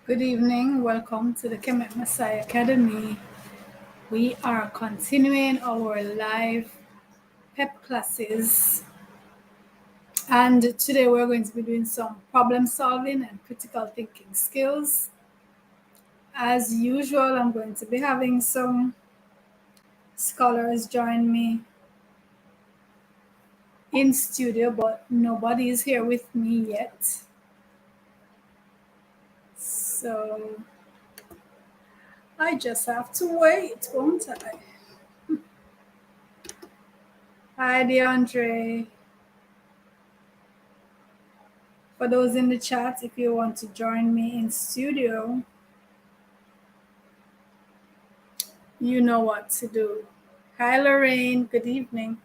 Good evening. Welcome to the Kemet Maasai Academy. We are continuing our live PEP classes. And today we're going to be doing some problem solving and critical thinking skills. As usual, I'm going to be having some scholars join me in studio, but nobody is here with me yet. So I just have to wait, won't I? Hi, DeAndre. For those in the chat, if you want to join me in studio, you know what to do. Hi, Lorraine. Good evening.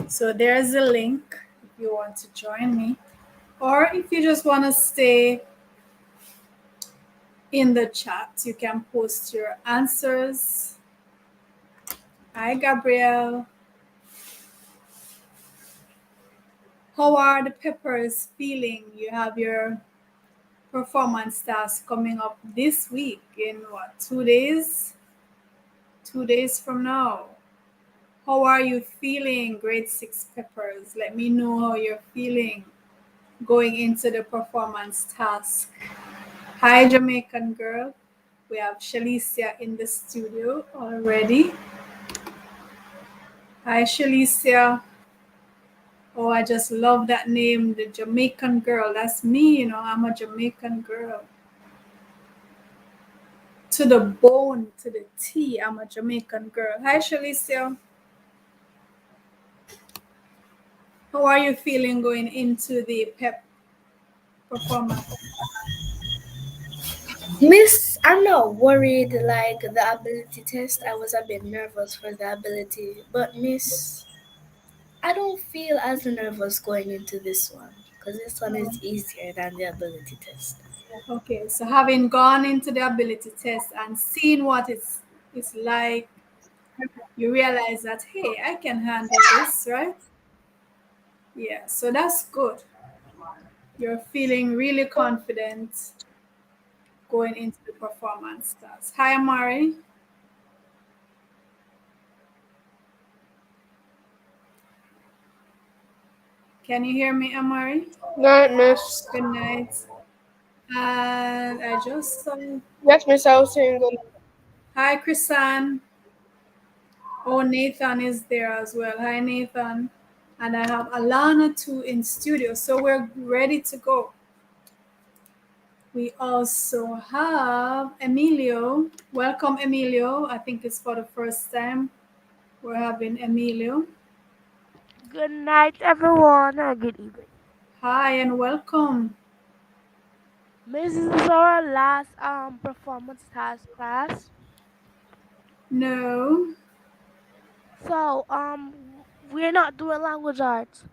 So there's a link if you want to join me, or if you just want to stay in the chat, you can post your answers. Hi, Gabrielle. How are the peppers feeling? You have your performance task coming up this week in what, 2 days? 2 days from now. How are you feeling, grade 6 peppers? Let me know how you're feeling going into the performance task. Hi, Jamaican girl. We have Shalicia in the studio already. Hi, Shalicia. Oh, I just love that name, the Jamaican girl. That's me, I'm a Jamaican girl. To the bone, to the T, I'm a Jamaican girl. Hi, Shalicia. How are you feeling going into the PEP performance? Miss, I'm not worried like the ability test. I was a bit nervous for the ability, but Miss, I don't feel as nervous going into this one because this one is easier than the ability test. Okay, so having gone into the ability test and seen what it's like, you realize that, hey, I can handle this, right? Yeah, so that's good. You're feeling really confident going into the performance task. Hi, Amari. Can you hear me, Amari? Night, miss. Good night. And I just saw. Yes, miss, I was saying good. Hi, Chrisan. Oh, Nathan is there as well. Hi, Nathan. And I have Alana too in studio. So we're ready to go. We also have Emilio. Welcome, Emilio. I think it's for the first time we're having Emilio. Good night, everyone, and good evening. Hi and welcome. Miss, this is our last performance task class. No, So we're not doing language arts.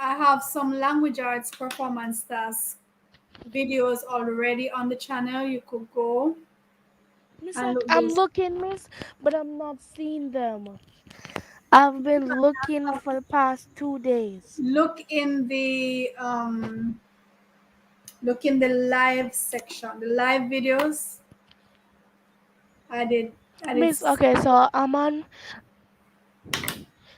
I have some language arts performance task videos already on the channel. You could go Miss, and look I'm those. looking, Miss, but I'm not seeing them. I've been looking for the past 2 days. Look in the live section, the live videos. I did. Miss, okay, so I'm on.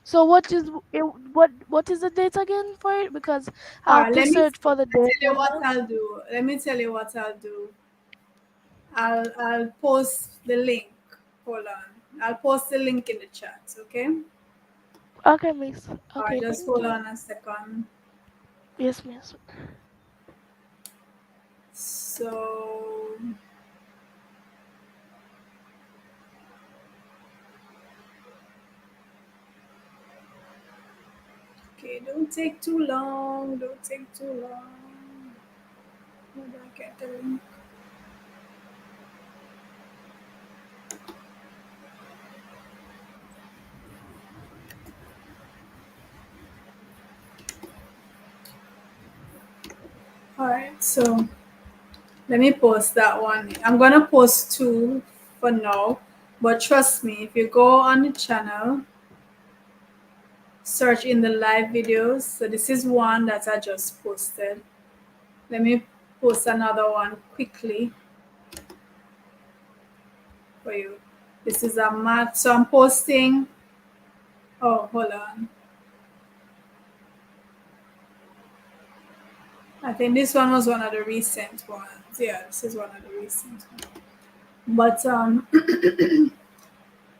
So what is it, what is the date again for it? Because I All have right. to Let me search for the tell date you as what well. I'll do. Let me tell you what I'll do. I'll post the link. Hold on. I'll post the link in the chat. Okay. Okay, Miss. All right. Okay, Just thank hold you. on a second. Yes, Miss. So. Okay, don't take too long. Don't take too long. How do I get the link? All right, so let me post that one. I'm gonna post two for now, but trust me, if you go on the channel, search in the live videos. So this is one that I just posted. Let me post another one quickly for you. This is a math. So I'm posting. Oh, hold on. I think this one was one of the recent ones. Yeah, this is one of the recent ones. But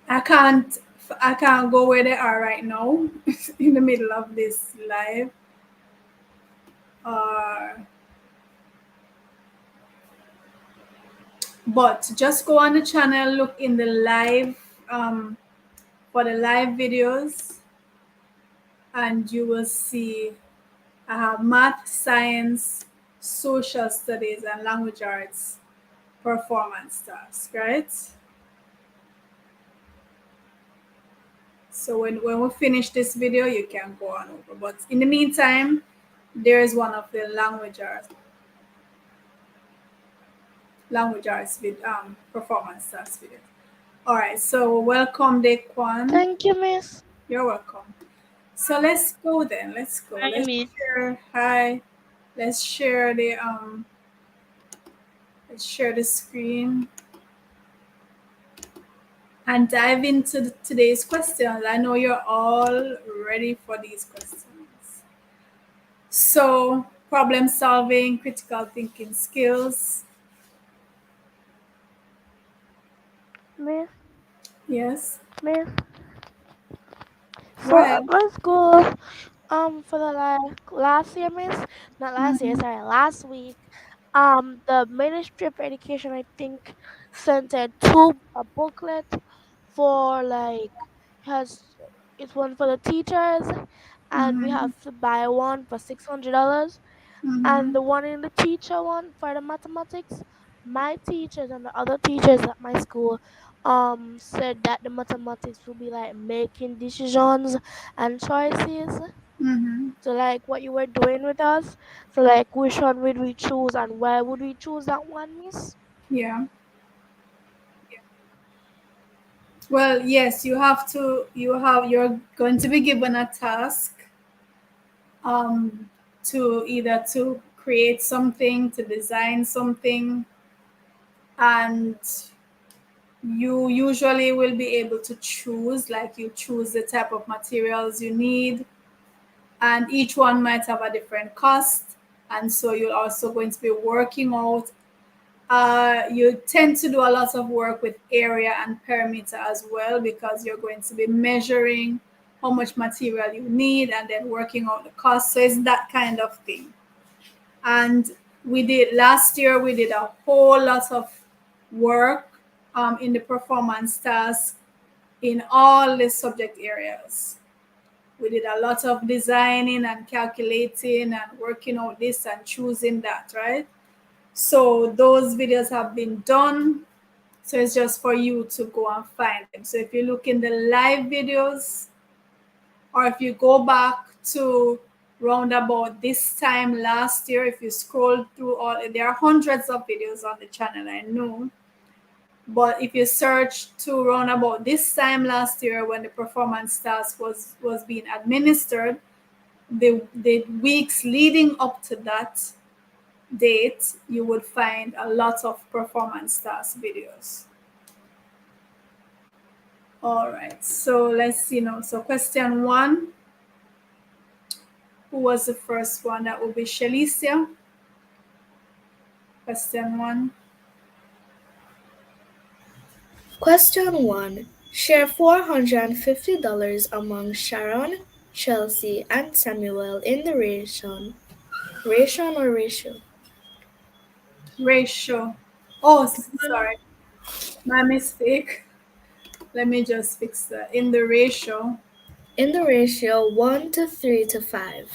I can't I can't go where they are right now in the middle of this live. Uh, but just go on the channel, look in the live for the live videos, and you will see I have math, science, social studies, and language arts performance tasks, right? So when we finish this video, you can go on over. But in the meantime, there is one of the language arts with performance task video. All right, so welcome, Daquan. Thank you, Miss. You're welcome. So let's go then. Let's go. Hi, Let's Miss. share. Hi. Let's share the Let's share the screen and dive into today's questions. I know you're all ready for these questions. So problem solving, critical thinking skills. Miss, Yes. Miss. Go So ahead. at my school, for the last year, Miss, not last year, Mm-hmm. sorry, last week, the Ministry of Education, I think, sent a booklet for like has it's one for the teachers, and we Mm-hmm. have to buy one for $600, Mm-hmm. and the one in the teacher one for the mathematics. My teachers and the other teachers at my school said that the mathematics will be like making decisions and choices. Mm-hmm. So like what you were doing with us. So like which one would we choose and why would we choose that one, Miss? Yeah. Well, yes, you're going to be given a task um, to either to create something, to design something, and you usually will be able to choose, like you choose the type of materials you need, and each one might have a different cost, and so you're also going to be working out. You tend to do a lot of work with area and perimeter as well because you're going to be measuring how much material you need and then working out the cost. So it's that kind of thing. And we did last year, we did a whole lot of work in the performance task in all the subject areas. We did a lot of designing and calculating and working out this and choosing that, right? So those videos have been done. So it's just for you to go and find them. So if you look in the live videos, or if you go back to round about this time last year, if you scroll through all, there are hundreds of videos on the channel, I know. But if you search to round about this time last year when the performance task was being administered, the weeks leading up to that date, you would find a lot of performance task videos. All right, so let's see now. So question one, who was the first one? That will be Shalicia. Question one. Question 1. Share $450 among Sharon, Chelsea, and Samuel in the ration or ratio? Ratio. Oh, sorry, my mistake. Let me just fix that. In the ratio. In the ratio 1 to 3 to 5.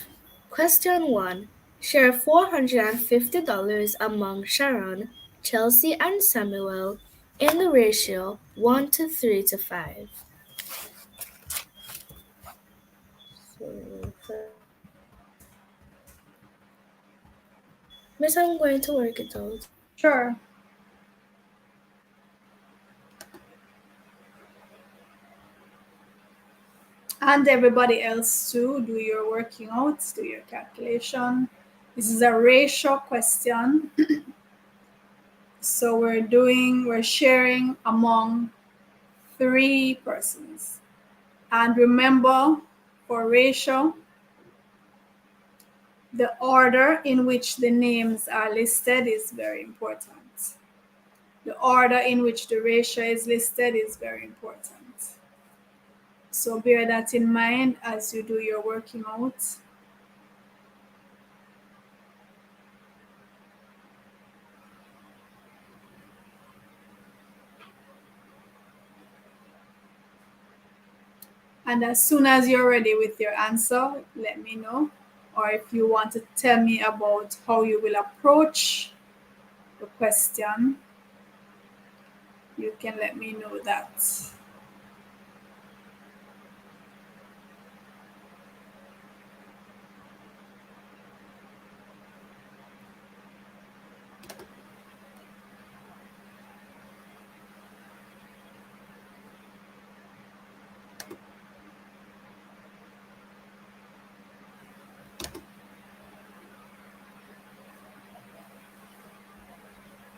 Question 1. Share $450 among Sharon, Chelsea, and Samuel in the ratio 1 to 3 to 5. So, Miss, I'm going to work it out. Sure. And everybody else too, do your working out, do your calculation. This is a ratio question. So we're sharing among 3 persons. And remember, for ratio, the order in which the names are listed is very important. The order in which the ratio is listed is very important. So bear that in mind as you do your working out. And as soon as you're ready with your answer, let me know. Or if you want to tell me about how you will approach the question, you can let me know that.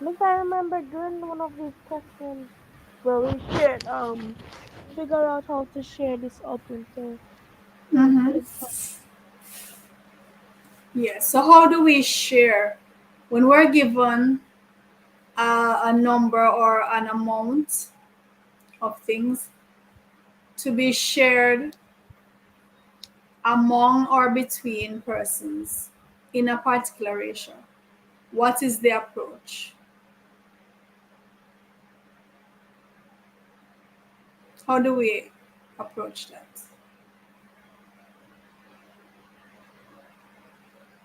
Miss, I remember doing one of these questions where we shared figure out how to share this up into Mm-hmm. part. Yeah, so how do we share when we're given a number or an amount of things to be shared among or between persons in a particular ratio? What is the approach? How do we approach that?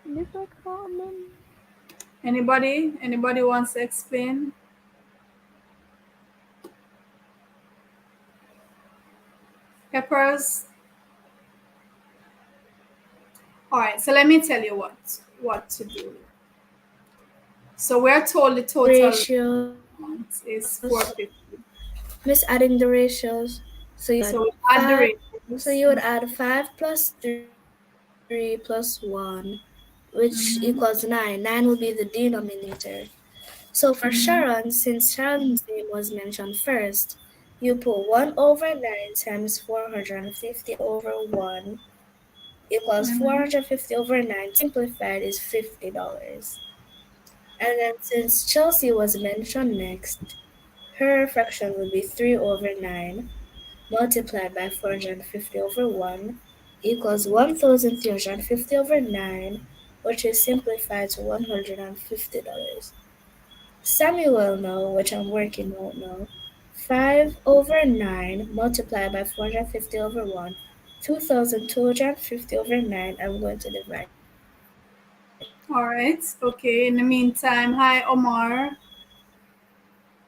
Miss, I can't remember. Anybody wants to explain? Peppers. All right, so let me tell you what to do. So we're told the total amount Ratios. is 450. Miss adding the ratios. So we add the Five. So ratios. you would add 5 plus 3 plus 1, which Mm-hmm. equals 9. 9 will be the denominator. So for Mm-hmm. Sharon, since Sharon's name was mentioned first, you put 1 over 9 times 450 over 1 equals Mm-hmm. 450 over 9. Simplified is $50. And then since Chelsea was mentioned next, her fraction would be 3 over 9 multiplied by 450 over 1 equals 1,350 over 9, which is simplified to $150. Samuel now, which I'm working out now, 5 over 9 multiplied by 450 over 1, 2,250 over 9. I'm going to divide it. All right. Okay. In the meantime, hi Omar,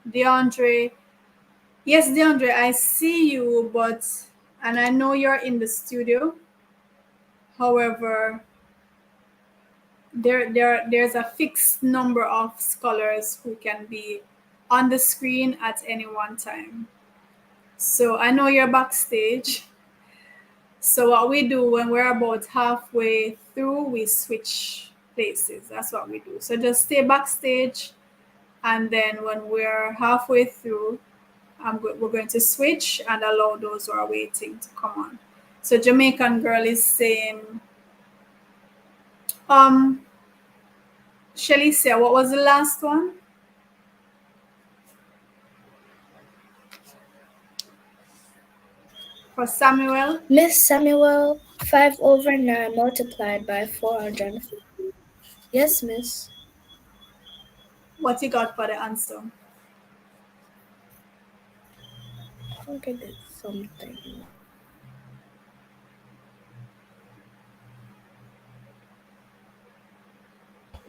DeAndre. Yes, DeAndre, I see you, but and I know you're in the studio. However, there's a fixed number of scholars who can be on the screen at any one time. So I know you're backstage. So what we do when we're about halfway through, we switch places. That's what we do. So just stay backstage, and then when we're halfway through, we're going to switch and allow those who are waiting to come on. So Jamaican girl is saying, um, Shelly said, what was the last one for Samuel? Miss Samuel, 5 over 9 multiplied by 450. Yes, miss. What you got for the answer? I think I did something.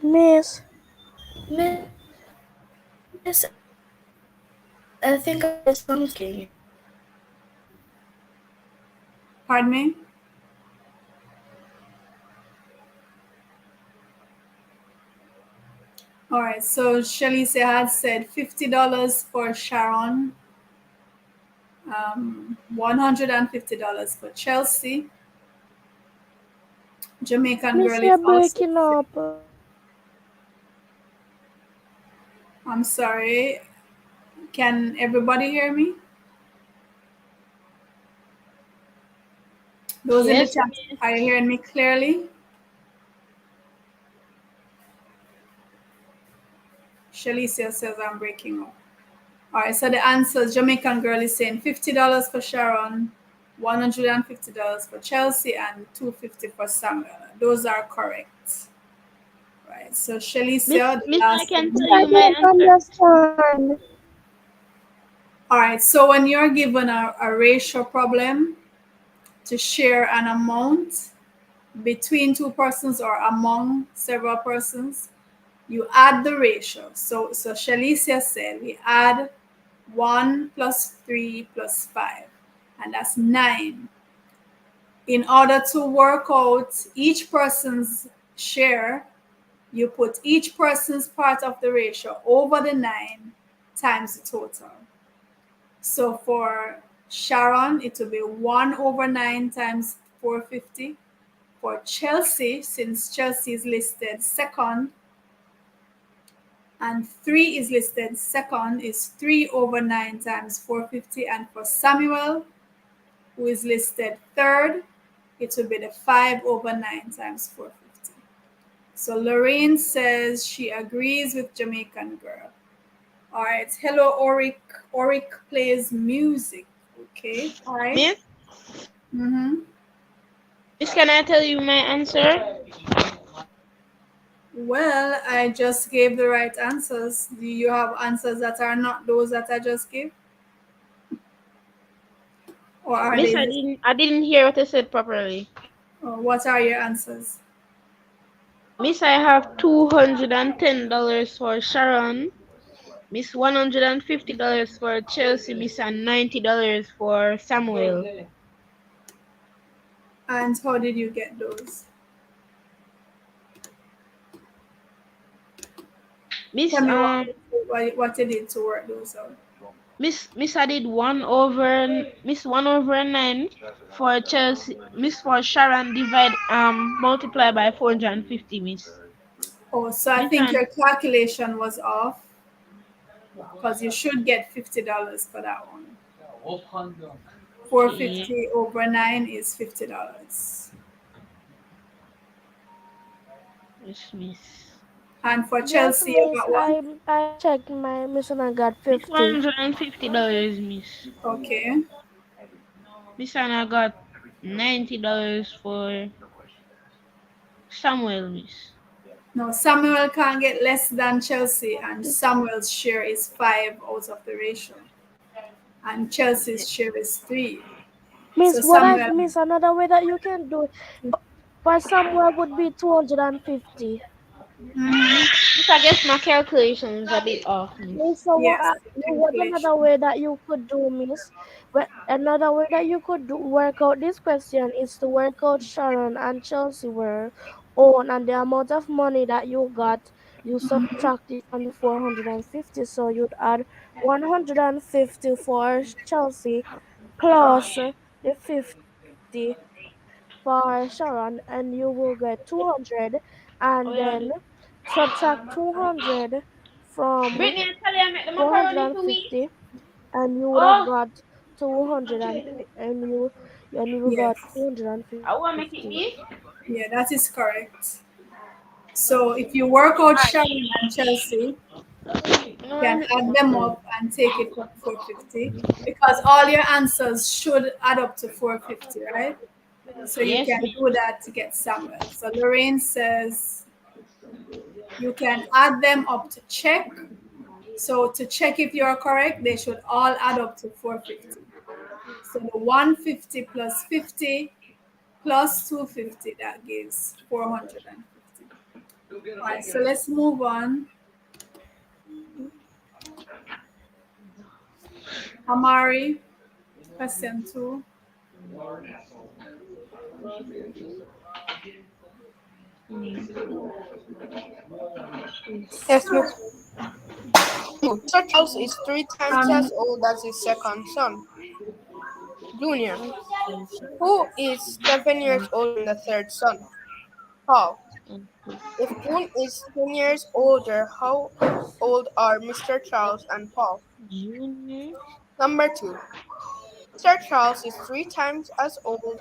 Miss, Miss, I think I did something. Pardon me? All right, so Shelly had said $50 for Sharon, $150 for Chelsea. Jamaican Miss, girl is you're also. breaking up. I'm sorry. Can everybody hear me? Those in the Yes, chat, are you hearing me clearly? Shalicia says I'm breaking up. All right, so the answers Jamaican girl is saying $50 for Sharon, $150 for Chelsea, and $250 for Samuel. Those are correct. Right, so Shalicia, the Miss, I last can one. tell I you my don't answer. understand. All right, so when you're given a ratio problem to share an amount between two persons or among several persons, you add the ratio. So Shalicia said we add 1 plus 3 plus 5, and that's 9. In order to work out each person's share, you put each person's part of the ratio over the 9 times the total. So for Sharon, it will be 1 over 9 times 450. For Chelsea, since Chelsea is listed second and 3 is listed second, is 3 over 9 times 450. And for Samuel, who is listed third, it will be the 5 over 9 times 450. So Lorraine says she agrees with Jamaican girl. All right. Hello, Oric. Oric plays music. Okay. Hi. Miss, Mm-hmm. Miss, can I tell you my answer? Well, I just gave the right answers. Do you have answers that are not those that I just gave? Or are Miss, they the I didn't hear what I said properly. what are your answers? Miss, I have $210 for Sharon. Miss, $150 for Chelsea. Miss, and $90 for Samuel. And how did you get those? Tell Miss, me what you did to work those out. Miss, I did 1/9 for Chelsea. Miss, for Sharon, divide multiply by 450. Miss. Oh, so I Miss think and your calculation was off because you should get $50 for that one. Four yeah, fifty over 9 is $50. yes, Miss. And for Yes, Chelsea, you miss. got one? I checked my miss and I got Miss, 50. $150, Miss. Okay. Miss, and I got $90 for Samuel, Miss. No, Samuel can't get less than Chelsea, and Samuel's share is 5 out of the ratio, and Chelsea's share is 3. So Miss, what I Samuel, miss another way that you can do it for somewhere would be 250. mm-hmm. Miss, I guess my calculation is a bit off, Miss. Miss, so Yes, what another calculation. way that you could do, Miss? Another way that you could do, work out this question is to work out Sharon and Chelsea were own and the amount of money that you got, you subtract it from the 450. So you'd add 150 for Chelsea plus the 50 for Sharon, and you will get 200, Oh, and yeah, then subtract 200 from Brittany, I tell you, I make the macaroni for we. 450, and you would have Oh, got 200 okay. and you got Yes, 250. I want to make it me. yeah, that is correct. So if you work out Sharon and Chelsea, you No, I can make the add them macaroni. up and take it from 450 because all your answers should add up to 450, right? So you Yes, can Miss. do that to get Samuel. So Lorraine says you can add them up to check. So to check if you're correct, they should all add up to 450. So the 150 plus 50 plus 250, that gives 450. All right, so let's move on. Amari, question 2. Yes, Miss. Mr. Charles is 3 times as Um, old as his second son. Junior, who is 7 years older than the third son? Paul. If June is 10 years older, how old are Mr. Charles and Paul? Junior. Number 2. Mr. Charles is 3 times as old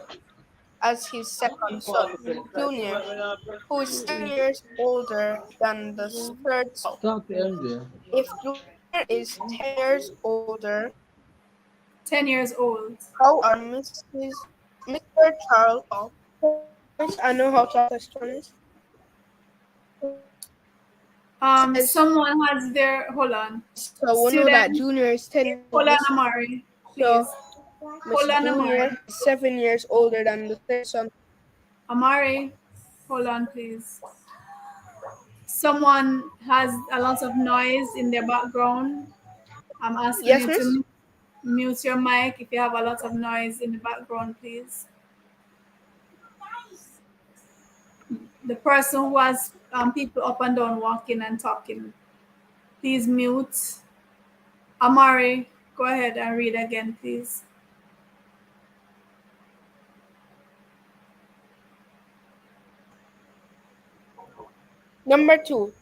as his second son, Junior, who is 7 years older than the third son. If Junior is 10 years older, 10 years old. how are Mr. Charles and Paul? Miss, I know how to answer this one, miss. Says, Someone has their, hold on. so we know that Student, Junior is 10 years old, hold on, miss. Amari, So please. Miss Hold on, Junior Amari. is 7 years older than the third son. Amari, hold on, please. Someone has a lot of noise in their background. I'm asking Yes, you miss? to mute your mic if you have a lot of noise in the background, please. The person who has people up and down walking and talking, please mute. Amari, go ahead and read again, please. Number 2.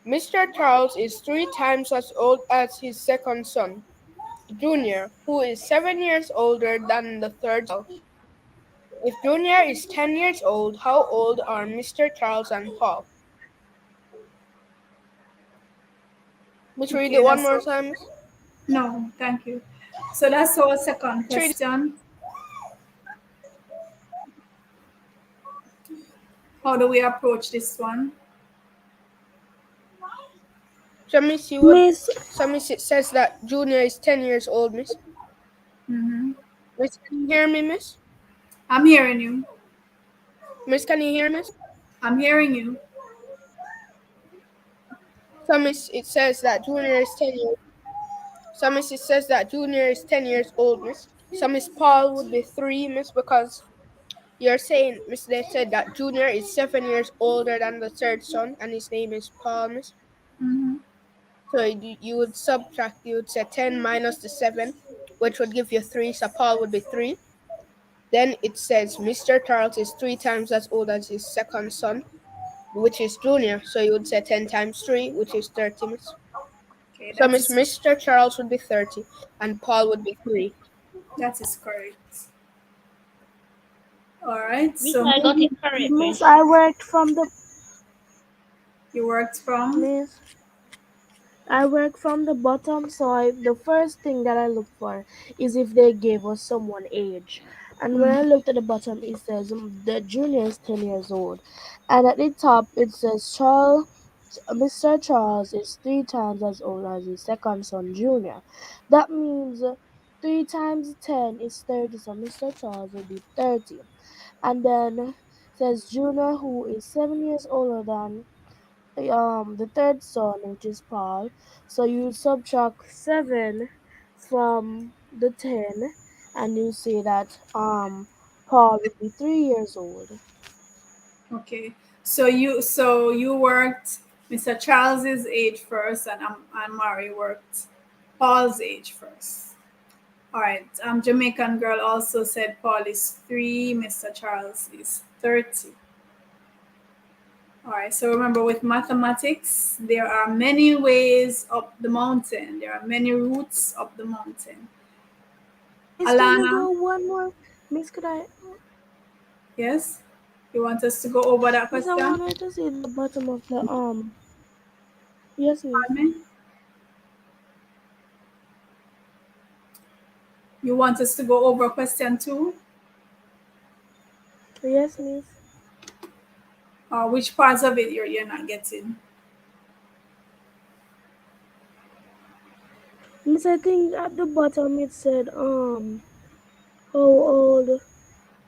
Mr. Charles is 3 times as old as his second son, Junior, who is 7 years older than the third son. If Junior is 10 years old, how old are Mr. Charles and Paul? Let's read Okay, it one that's more all. time. Miss. No, thank you. So that's our second Let's read it. question. How do we approach this one? So, miss, you would. Miss, So, miss, it says that Junior is 10 years old, miss. Mm-hmm. Miss, can you hear me, miss? I'm hearing you. Miss, can you hear miss? I'm hearing you. So, miss, it says that Junior is 10 years. So, miss, it says that Junior is 10 years old, miss. So, miss Paul would be 3, miss, because you're saying, miss, they said that Junior is 7 years older than the third son, and his name is Paul, miss. Mm-hmm. So you would subtract, you would say 10 minus the 7, which would give you 3, so Paul would be 3. Then it says Mr. Charles is 3 times as old as his second son, which is Junior. So you would say 10 times 3, which is 30, miss. Okay, So miss Mr. Charles would be 30, and Paul would be 3. that is correct. All right. Miss, So I got it correct, Miss, miss. I worked from the you worked from. Miss. I work from the bottom, so the first thing that I look for is if they gave us someone age. And when I Mm, looked at the bottom, it says the junior is 10 years old. And at the top, it says Mr. Charles is 3 times as old as his second son, Junior. That means 3 times 10 is 30, so Mr. Charles will be 30. And then says Junior, who is 7 years older than the third son, which is Paul. So you subtract 7 from the 10, and you say that Paul will be 3 years old. okay. So you worked Mr. Charles's age first, and Mari worked Paul's age first. All right. Jamaican girl also said Paul is 3. Mr. Charles is 30. All right. So remember, with mathematics, there are many ways up the mountain. There are many routes up the mountain. Miss, can you Alana, go one more? Miss, could I? yes. You want us to go over that Miss, I question? wanted to see the bottom of the Yes, miss. Pardon me? You want us to go over question 2? Yes, miss. Which parts of it you're not getting? Miss, I think at the bottom it said how old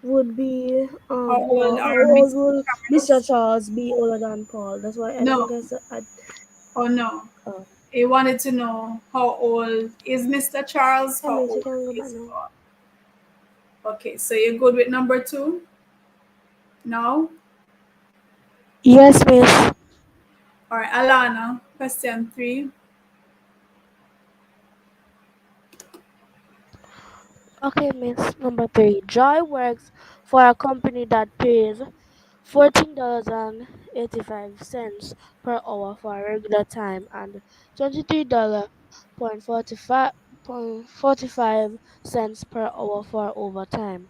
would be How old Paul? How are old Miss will Mr. Carlos? Charles be older than Paul? That's why I think No. I said I. Oh no. Oh, He wanted to know how old is Mr. Charles? yeah, How miss, you old can go back is now. Paul? Okay, so you're good with number 2 now? Yes, miss. All right, Alana, question 3. Okay, Miss. Number three. Joy works for a company that pays $14.85 per hour for regular time and $23.45 per hour for overtime.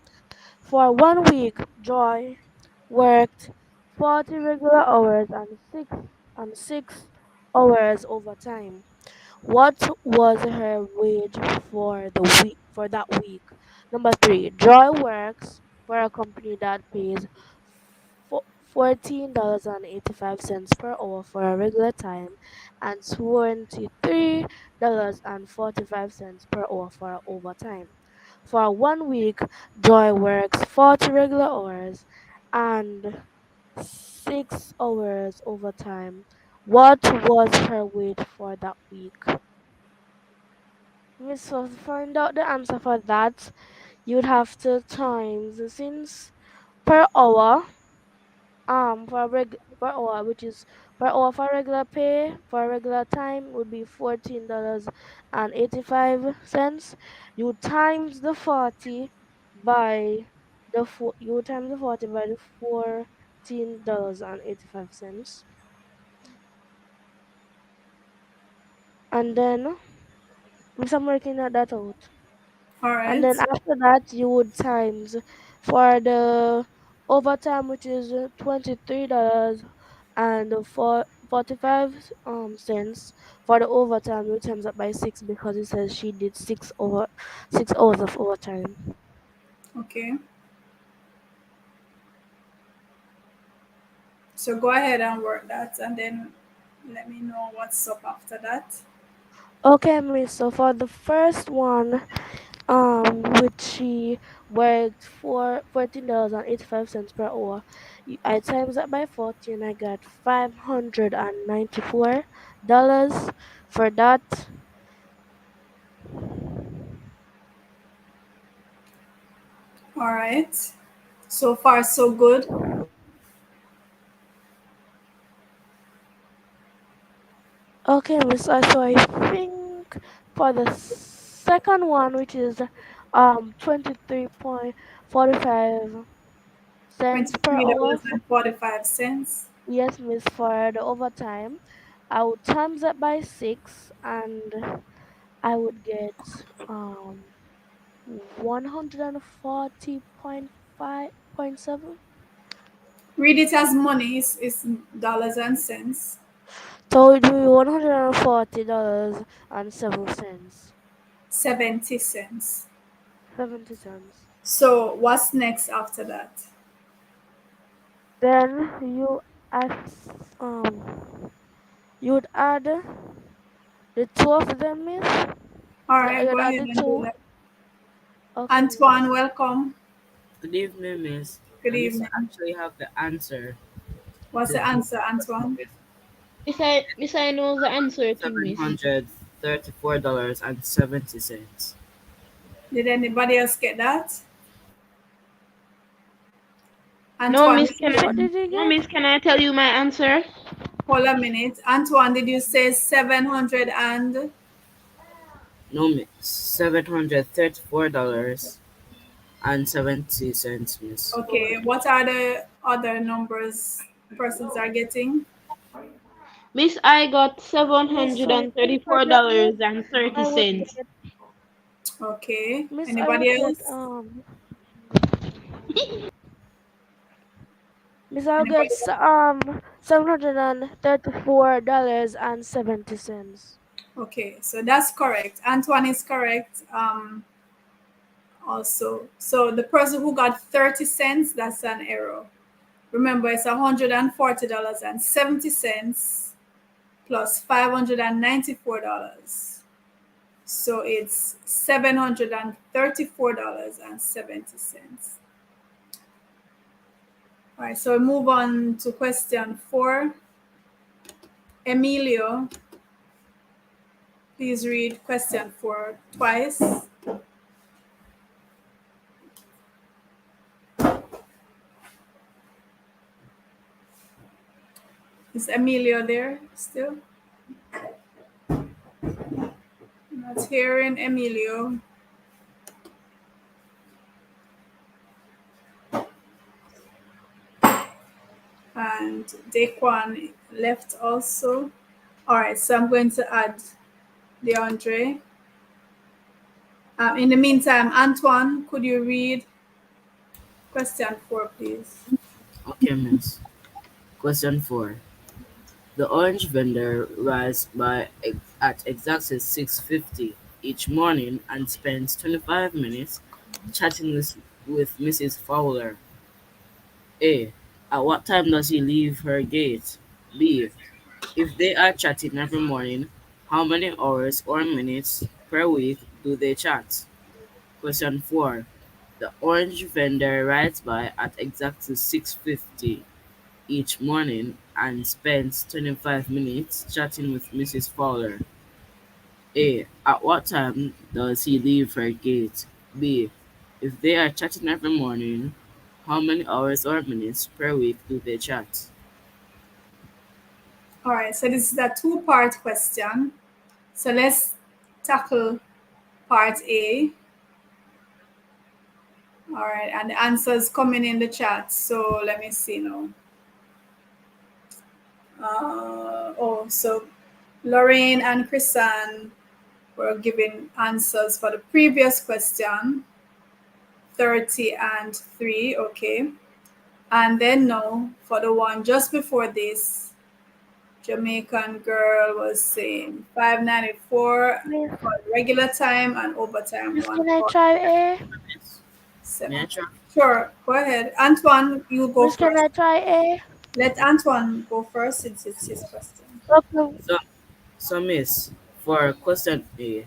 For 1 week, Joy worked 40 regular hours and 6 hours overtime. What was her wage for the week for that week? Number three, Joy works for a company that pays $14.85 per hour for a regular time and $23.45 per hour for overtime. For 1 week, Joy works 40 regular hours and 6 hours overtime. What was her wage for that week? Miss, to find out the answer for that, you'd have to times since per hour, per hour, which is per hour for regular pay for regular time would be $14.85. You times the 40 by you times the 40 by the $14.85, and then Miss, I'm working that out. All And right. then after that you would times for the overtime, which is $23 and 45 cents for the overtime. You times that by 6 because it says she did 6 hours of overtime. Okay. So go ahead and work that, and then let me know what's up after that. Okay, Miss. So for the first one, which she worked for $14.85 per hour. I times that by 40 and I got $594 for that. All right. So far, so good. Okay, Miss. So I think for the second one, which is 23.45 cents per Twenty-three hour. dollars and 45 cents. Yes, Miss. For the overtime, I would times that by 6 and I would get 140.5.7. Read it as money. It's dollars and cents. So it would be $140.07. 70 cents. 70 cents. So what's next after that? Then you'd add the two of them, Miss. All Yeah, right, go you'd add ahead the and do two. that. Okay, Antoine, Miss. welcome. Good evening, Miss. Good Miss, I evening. actually have the answer What's to the the answer, question, Antoine? Miss. Miss I know the answer too, Miss. $734.70. Did anybody else get that? No, Antoine, Miss, did can you Miss, I? what did you No, get? Miss, can I tell you my answer? hold a minute? Antoine, did you say 700 and No, Miss. $734.70, Miss. okay? What are the other numbers persons are getting? Miss, I got seven Miss, hundred so I and think for thirty-four them, Miss, dollars and thirty I would cents. get, Okay. Miss, I Anybody would get, else? Miss, I'll get Anybody else? $734.70. Okay, so that's correct. Antoine is correct. Also, so the person who got 30 cents, that's an error. Remember, it's $140.70 plus $594. So it's $734.70. All right, so we move on to question 4. Emilio, please read question 4 twice. Is Emilio there still? Not hearing Emilio. and Daquan left also. All right, so I'm going to add DeAndre. In the meantime, Antoine, could you read question 4, please? Okay, miss. Question 4. The orange vendor rises at exactly 6:50 each morning and spends 25 minutes chatting with Mrs. Fowler. A. At what time does he leave her gate? B. If they are chatting every morning, how many hours or minutes per week do they chat? Question 4. The orange vendor rides by at exactly 6:50 each morning and spends 25 minutes chatting with Mrs. Fowler. A. At what time does he leave her gate? B. If they are chatting every morning, how many hours or minutes per week do they chat? All right, so this is a two-part question. So let's tackle part A. All right, and the answers coming in the chat. So let me see now. So Lorraine and Chrisan were giving answers for the previous question, 30 and 3, okay. And then now for the one just before this, Jamaican girl was saying 594 Miss, for regular time and overtime Miss, can I 147. try A? May I try? Sure, go ahead. Antoine, you go Miss, can first. I try A? Let Antoine go first since it's his question. Okay. So, so miss, for question A,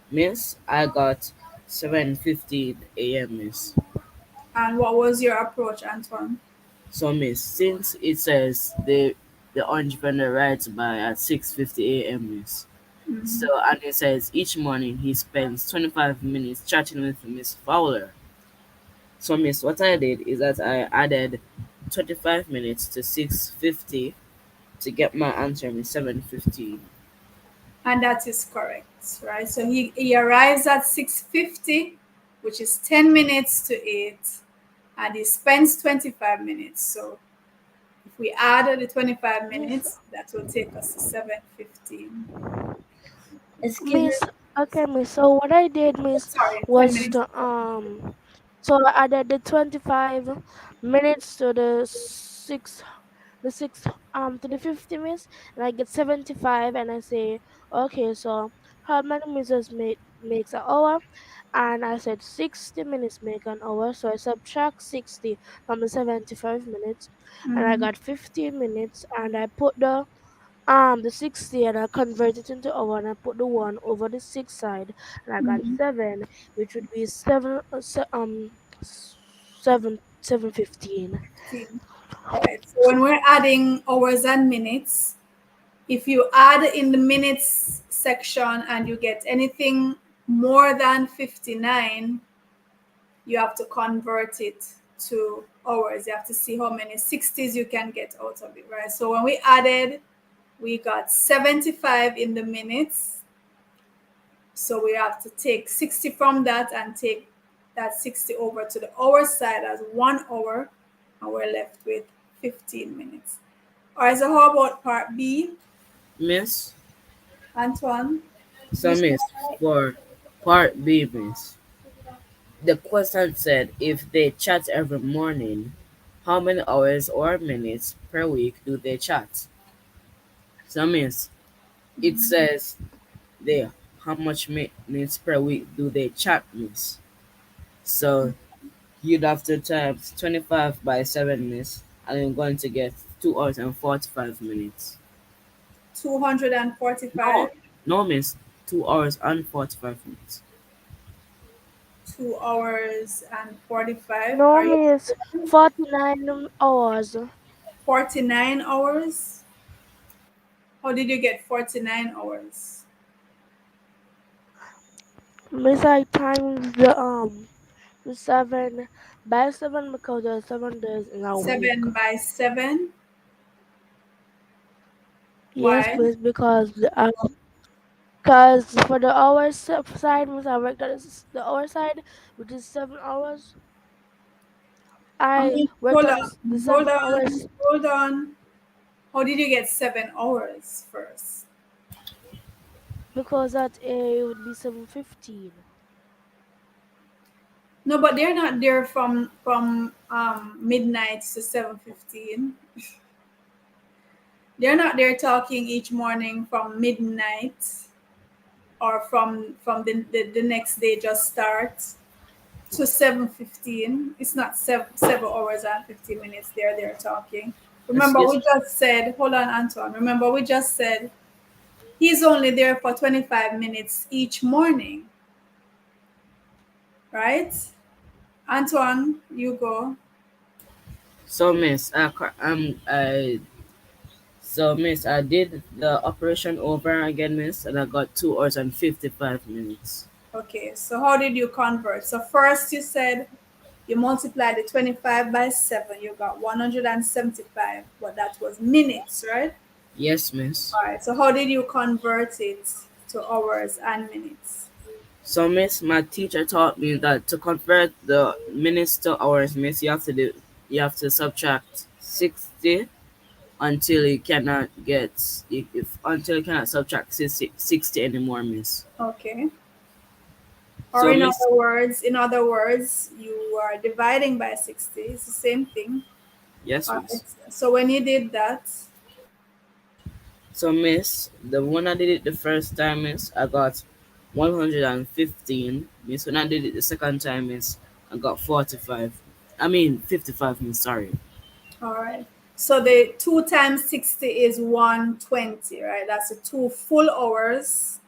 miss, I got 7:15 a.m. miss. And what was your approach, Antoine? So miss, since it says the orange vendor rides by at 6:50 a.m. miss. So and it says each morning he spends 25 minutes chatting with Miss Fowler. So miss, what I did is that I added 25 minutes to 6:50 to get my answer in 7:15. And that is correct, right? So he arrives at 6:50, which is 10 minutes to 8, and he spends 25 minutes. So if we add the 25 Miss, minutes, that will take us to 7:15. Excuse me. Miss, okay, Miss. So what I did, Miss, Sorry, 10 was minutes. to so I added the 25 minutes to the six to the 50 minutes, and I get 75, and I say, okay, so how many minutes makes an hour? And I said 60 minutes make an hour, so I subtract 60 from the 75 minutes, and I Mhm. got 15 minutes, and I put the 60 and I convert it into hour, and I put the one over the six side, and I got Mhm. 7, which would be 7:15. 15. All right. So when we're adding hours and minutes, if you add in the minutes section and you get anything more than 59, you have to convert it to hours. You have to see how many 60s you can get out of it, right? So when we added, we got 75 in the minutes. So we have to take 60 from that and take that 60 over to the hour side as 1 hour, and we're left with 15 minutes. All right, so how about part B, Miss, Antoine? so miss, for part B, miss, the question said if they chat every morning, how many hours or minutes per week do they chat? So miss, it says there how much minutes per week do they chat, miss. So you'd have to times 25 by 7 miss, and you're going to get 2 hours and 45 minutes. 245, No, no miss, 2 hours and 45 minutes. 2 hours and 45. No, Are you Miss, sure? 49 hours. 49 hours? How did you get 49 hours? Miss, I times the 7 by 7 because there are 7 days in a week. 7 by 7? Yes, Why? Miss, because for the hours side, Miss, I worked at the hour side, which is 7 hours. I I mean, work on the hold 7 hours on, hold on. How did you get 7 hours first? because at A would be 7:15. No, but they're not there from midnight to 7:15. They're not there talking each morning from midnight or from the next day just starts to 7:15. It's not 7 hours and 15 minutes. They're talking. Remember, Excuse we me. just said, hold on, Antoine. Remember, we just said he's only there for 25 minutes each morning, right? Antoine, you go. So miss, miss, I did the operation over again, miss, and I got 2 hours and 55 minutes. Okay, so how did you convert? So first you said you multiplied the 25 by 7, you got 175, but that was minutes, right? Yes, miss. All right, so how did you convert it to hours and minutes? So miss, my teacher taught me that to convert the minutes to hours, miss, you have to subtract 60 until you cannot until you cannot subtract 60 anymore, miss. Okay. Or So miss, in other words, you are dividing by 60. It's the same thing. yes, All miss. right. So when you did that, So miss, the one I did it the first time, miss, I got 115. Miss, when I did it the second time, miss, I got 45. I mean 55, miss, sorry. all right. So the 2 times 60 is 120, right? That's the 2 full hours.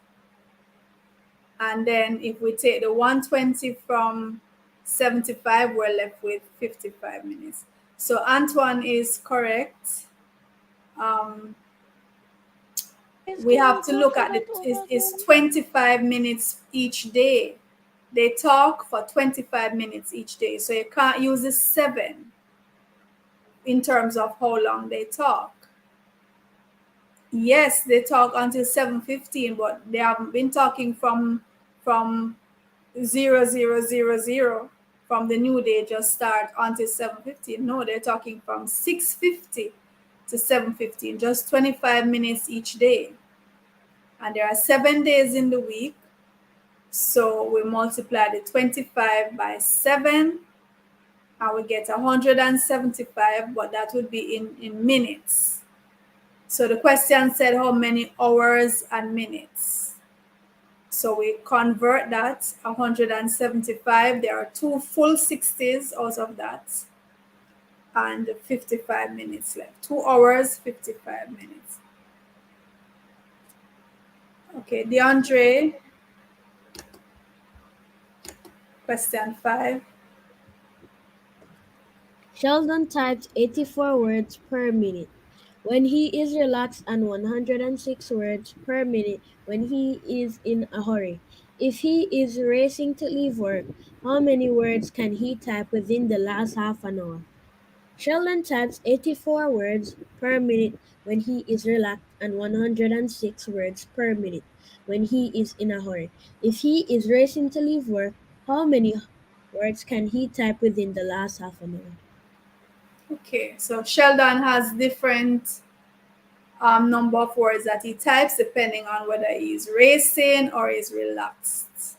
And then if we take the 120 from 75, we're left with 55 minutes. So Antoine is correct. Um, Guys, we can have we to go look through at that over is again? 25 minutes each day. They talk for 25 minutes each day. So you can't use the 7 in terms of how long they talk. Yes, they talk until 7:15, but they haven't been talking from 0000 from the new day just start until 7:15. No, they're talking from 6:50 to 7:15, just 25 minutes each day. And there are 7 days in the week. So we multiply the 25 by 7 and we get 175, but that would be in minutes. So the question said how many hours and minutes. So we convert that 175. There are 2 full 60s out of that and 55 minutes left. 2 hours, 55 minutes. Okay, DeAndre, question 5. Sheldon types 84 words per minute when he is relaxed and 106 words per minute when he is in a hurry. If he is racing to leave work, how many words can he type within the last half an hour? Sheldon types 84 words per minute when he is relaxed and 106 words per minute when he is in a hurry. If he is racing to leave work, how many words can he type within the last half an hour? Okay, so Sheldon has different number of words that he types depending on whether he's racing or he's relaxed,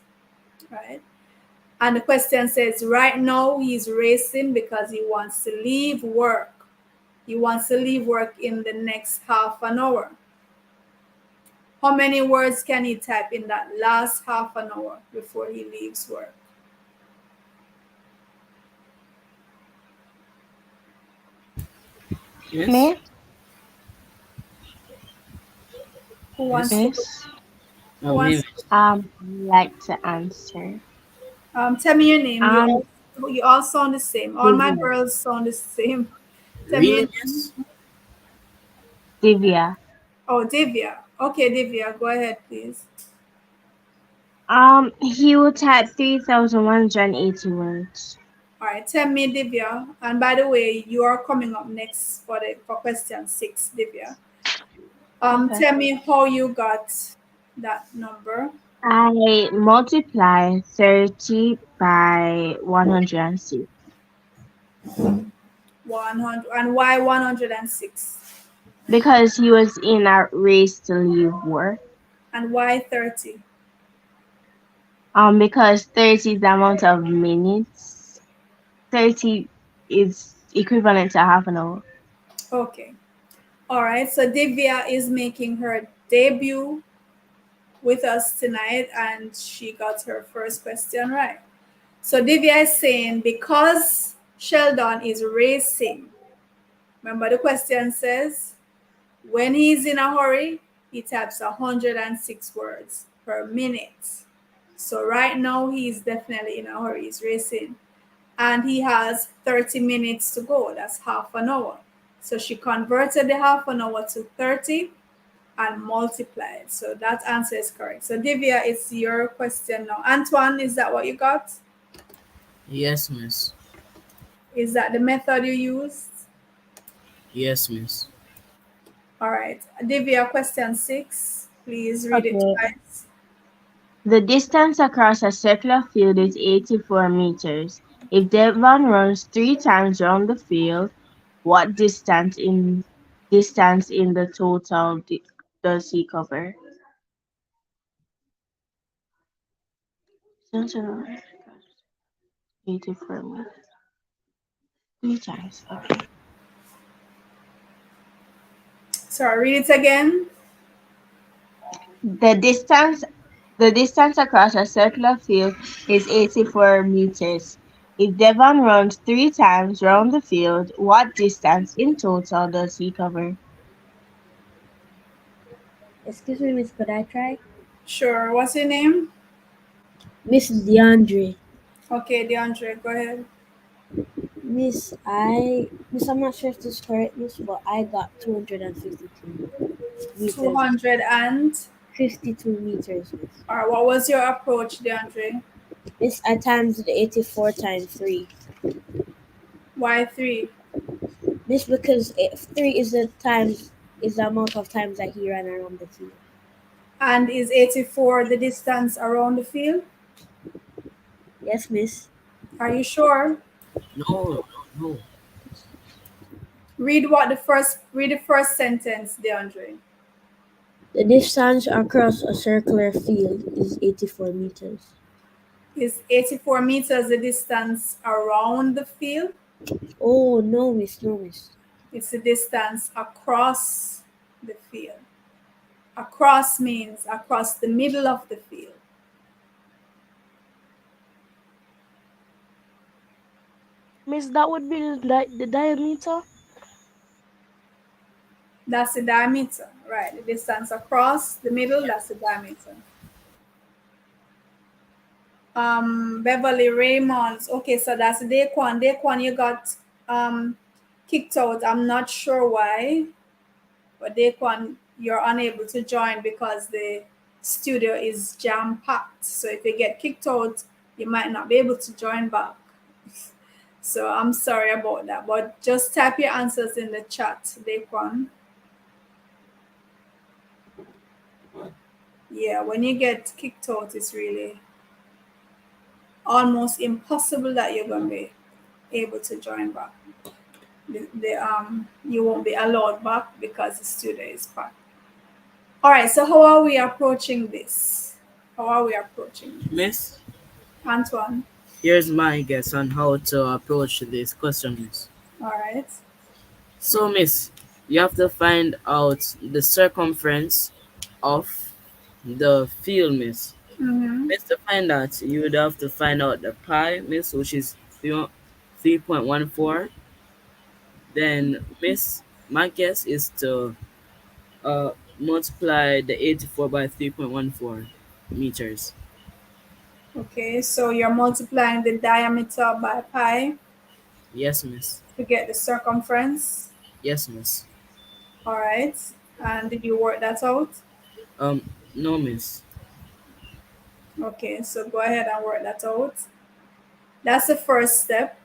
right? And the question says right now he's racing because he wants to leave work. He wants to leave work in the next half an hour. How many words can he type in that last half an hour before he leaves work? Yes? Me, Who wants Yes? to go? miss. Who Me, wants miss. Like to answer. tell me your name. Um, You all sound the same. All my Divya. girls sound the same. Tell me your Really, name. miss? Divya. Oh, Divya. Okay, Divya, go ahead, please. He would type 3,180 words. All right, tell me, Divya. And by the way, you are coming up next for question 6, Divya. Okay. Tell me how you got that number. I multiply 30 by 106. 100. And why 106? because he was in a race to leave work. And why 30? Because 30 is the amount of minutes. 30 is equivalent to half an hour. Okay. All right. So Divya is making her debut with us tonight, and she got her first question right. So Divya is saying because Sheldon is racing. Remember the question says when he's in a hurry, he types 106 words per minute. So right now he's definitely in a hurry. He's racing. And he has 30 minutes to go. That's half an hour. So she converted the half an hour to 30 and multiplied. So that answer is correct. So Divya, it's your question now. Antoine, is that what you got? Yes, miss. Is that the method you used? Yes, miss. All right. Divya, question 6. Please read it Okay. twice. The distance across a circular field is 84 meters. If Devon runs 3 times around the field, what distance in the total does he cover? 84 meters. 3 times. Okay. Sorry, read it again. The distance the distance across a circular field is 84 meters. If Devon runs 3 times round the field, what distance in total does he cover? Excuse me, Miss, could I try? Sure. What's your name? Miss DeAndre. Okay, DeAndre, go ahead. Miss, I'm not sure if this is correct, Miss, but I got 252 meters. 200 and. 52 meters, Miss. All right, what was your approach, DeAndre? Miss, I times the 84 times 3. Why 3? Miss, because 3 is the amount of times that he ran around the field. And is 84 the distance around the field? Yes, Miss. Are you sure? No, no. Read the first sentence, DeAndre. The distance across a circular field is 84 meters. Is 84 meters the distance around the field? Oh, no, Miss, no, Miss. It's the distance across the field. Across means across the middle of the field. Miss, that would be the diameter. That's the diameter, right? The distance across the middle, that's the diameter. Beverly Raymonds. Okay, so that's Daquan. Daquan, you got kicked out. I'm not sure why, but Daquan, you're unable to join because the studio is jam packed. So if you get kicked out, you might not be able to join back. So I'm sorry about that, but just type your answers in the chat, Daquan. Yeah, when you get kicked out, it's really almost impossible that you're gonna be able to join back. You won't be allowed back because the studio is packed. All right, so how are we approaching this? How are we approaching this? Miss, Antoine. here's my guess on how to approach this question, miss. All right. So, miss, you have to find out the circumference of the field, miss. Mm-hmm. Miss, to find that, you would have to find out the pi, miss, which is 3.14. Then, miss, my guess is to multiply the 84 by 3.14 meters. Okay, so you're multiplying the diameter by pi Yes, miss. to get the circumference. Yes, miss. All right. And did you work that out? No, miss. Okay, so go ahead and work that out. That's the first step.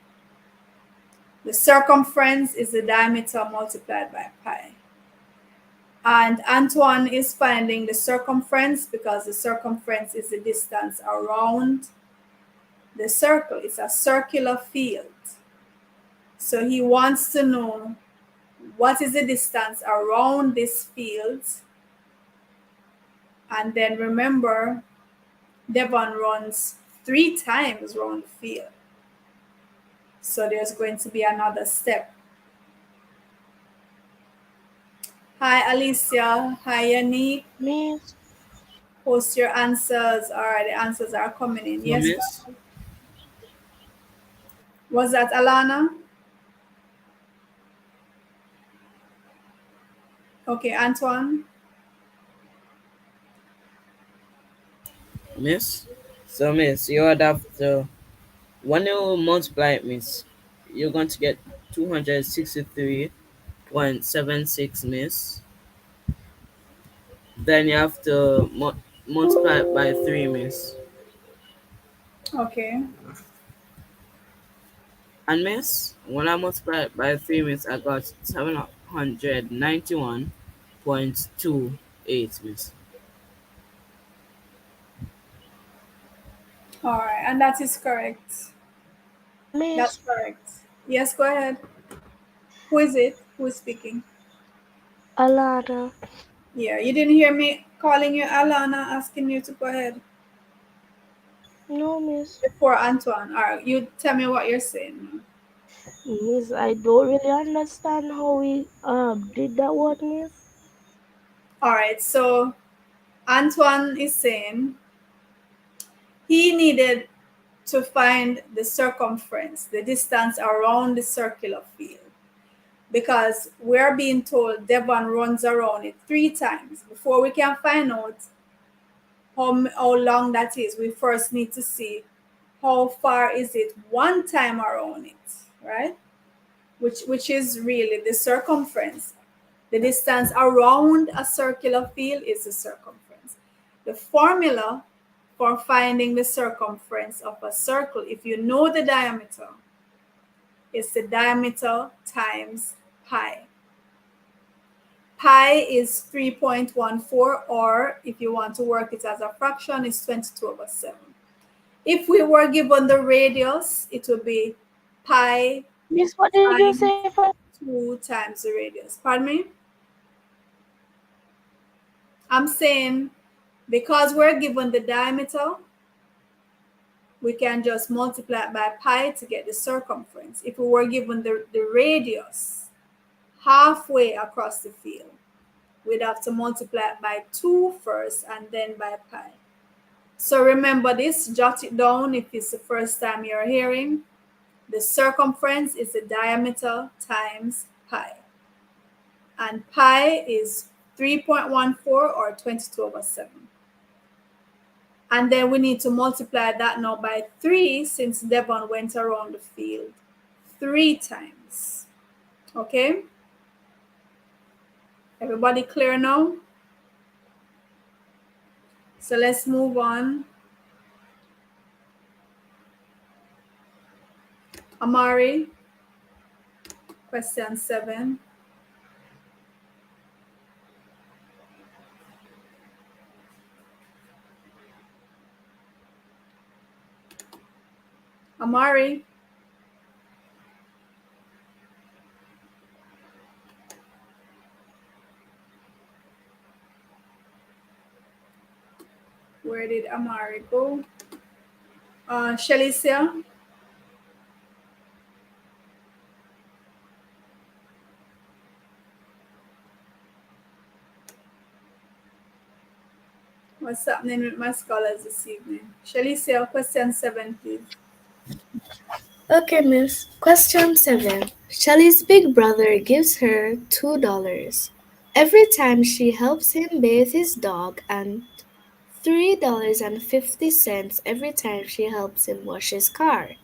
The circumference is the diameter multiplied by pi. And Antoine is finding the circumference because the circumference is the distance around the circle. It's a circular field. So he wants to know what is the distance around this field. And then remember, Devon runs 3 times around the field. So there's going to be another step. Hi, Alicia. Hi, Yannick. Miss, Post your answers. All right, the answers are coming in. So, Yes, miss, was that Alana? Okay, Antoine. miss. So, miss, you would have to, when you multiply it, miss, you're going to get 263.76, miss. Then you have to multiply it by 3, miss. Okay. And miss, when I multiply it by 3, miss, I got 791.28, miss. All right, and that is correct. That's Miss, correct. Yes, go ahead. Who is it? Who is speaking? Alana. Yeah, you didn't hear me calling you Alana, asking you to go ahead No, Miss. before Antoine. All right, you tell me what you're saying. Miss, I don't really understand how we did that one, Miss. All right, so Antoine is saying he needed to find the circumference, the distance around the circular field, because we're being told Devon runs around it 3 times. Before we can find out how long that is, we first need to see how far is it one time around it, right? Which is really the circumference. The distance around a circular field is the circumference. The formula for finding the circumference of a circle, if you know the diameter, is the diameter times pi. Pi is 3.14, or if you want to work it as a fraction, it's 22/7. If we were given the radius, it would be pi Miss, what did you times say for 2 times the radius. Pardon me? I'm saying because we're given the diameter, we can just multiply it by pi to get the circumference. If we were given the radius halfway across the field, we'd have to multiply it by 2 first and then by pi. So remember this, jot it down if it's the first time you're hearing. The circumference is the diameter times pi. And pi is 3.14 or 22/7. And then we need to multiply that now by 3 since Devon went around the field 3 times. Okay? Everybody clear now? So let's move on. Amari, question 7. Amari. Where did Amari go? Shalicia. What's happening with my scholars this evening? Shalicia, question 7, please. Okay, miss. Question 7. Shelly's big brother gives her $2 every time she helps him bathe his dog and $3.50 every time she helps him wash his car.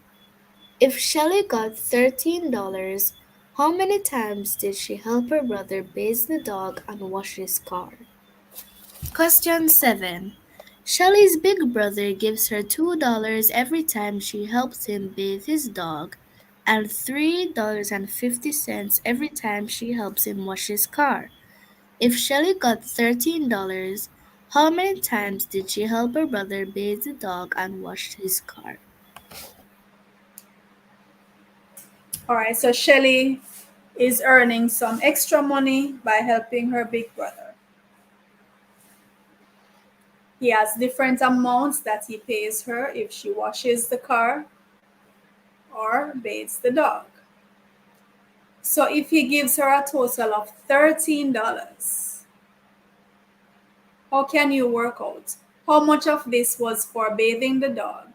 If Shelly got $13, how many times did she help her brother bathe the dog and wash his car? Question 7. Shelly's big brother gives her $2 every time she helps him bathe his dog and $3.50 every time she helps him wash his car. If Shelly got $13, how many times did she help her brother bathe the dog and wash his car? All right, so Shelly is earning some extra money by helping her big brother. He has different amounts that he pays her if she washes the car or bathes the dog. So if he gives her a total of $13, how can you work out how much of this was for bathing the dog?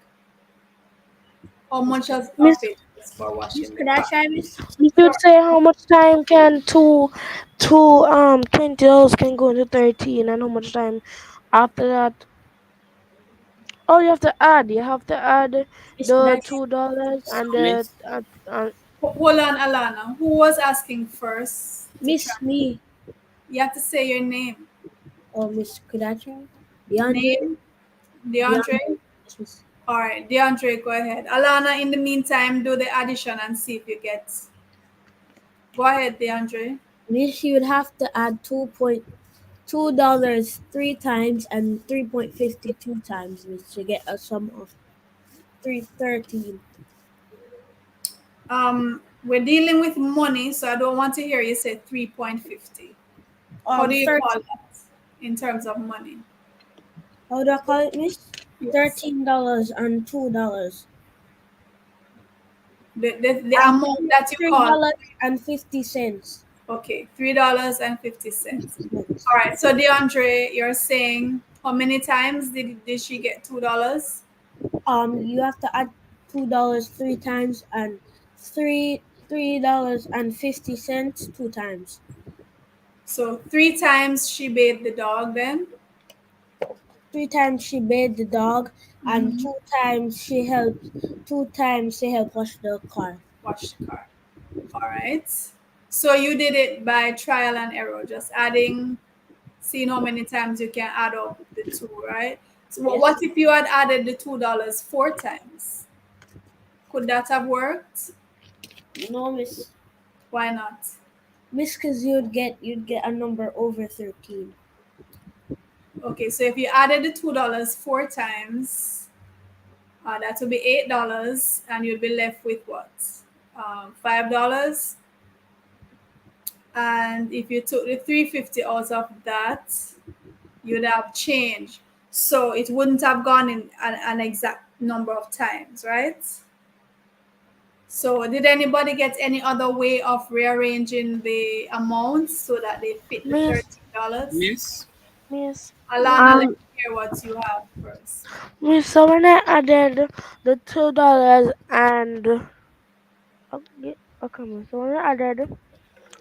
How much of Miss, it was for Miss, washing the could I car? try, Miss? you Sure. could say how much time can two $20 can go into 13, and how much time after that. Oh, you have to add. You have to add Miss, could I the try? $2 So, and the Miss, Hold on, Alana. Who was asking first to try? Miss, me. You have to say your name. Oh, Miss, could I try? DeAndre? Name, DeAndre. DeAndre. Yes, Miss. All right, DeAndre, go ahead. Alana, in the meantime, do the addition and see if you get. Go ahead, DeAndre. Miss, you would have to add $2 three times and 3.52 times, Miss, to get a sum of 313. We're dealing with money, so I don't want to hear you say 3.50. How do you 13. call that in terms of money? How do I call it, Miss? Yes. $13 and $2. The And amount that you three call, dollars and 50 cents. okay, $3.50. All right, so DeAndre, you're saying how many times did she get $2? You have to add $2 three times and $3 and 50 cents two times. So 3 times she bathed the dog then? 3 times she bathed the dog, and Mm-hmm. two times she helped wash the car. Wash the car. All right. So you did it by trial and error, just adding, seeing how many times you can add up the two, right? So Yes. what if you had added the $2 4 times? Could that have worked? No, Miss. Why not? Miss, cause you'd get a number over 13. Okay, so if you added the $2 4 times, that would be $8, and you'd be left with what? $5. And if you took the 350 out of that, you'd have change. So it wouldn't have gone in an exact number of times, right? So did anybody get any other way of rearranging the amounts so that they fit the Miss, $13? Miss, Miss, Miss, Alana, let me hear what you have first. Miss. So when I added the $2 and okay, okay, Miss. So when I added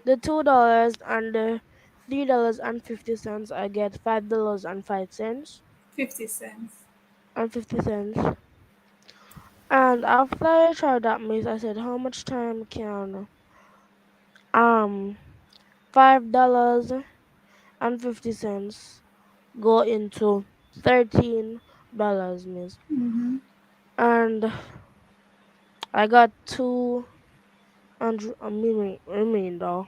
the $2 and the $3.50, I get $5.05 $0.50. and 50 cents. And after I tried that, Miss, I said, how much time can um $5.50 go into $13, Miss? Mm-hmm. And I got 200 remain though.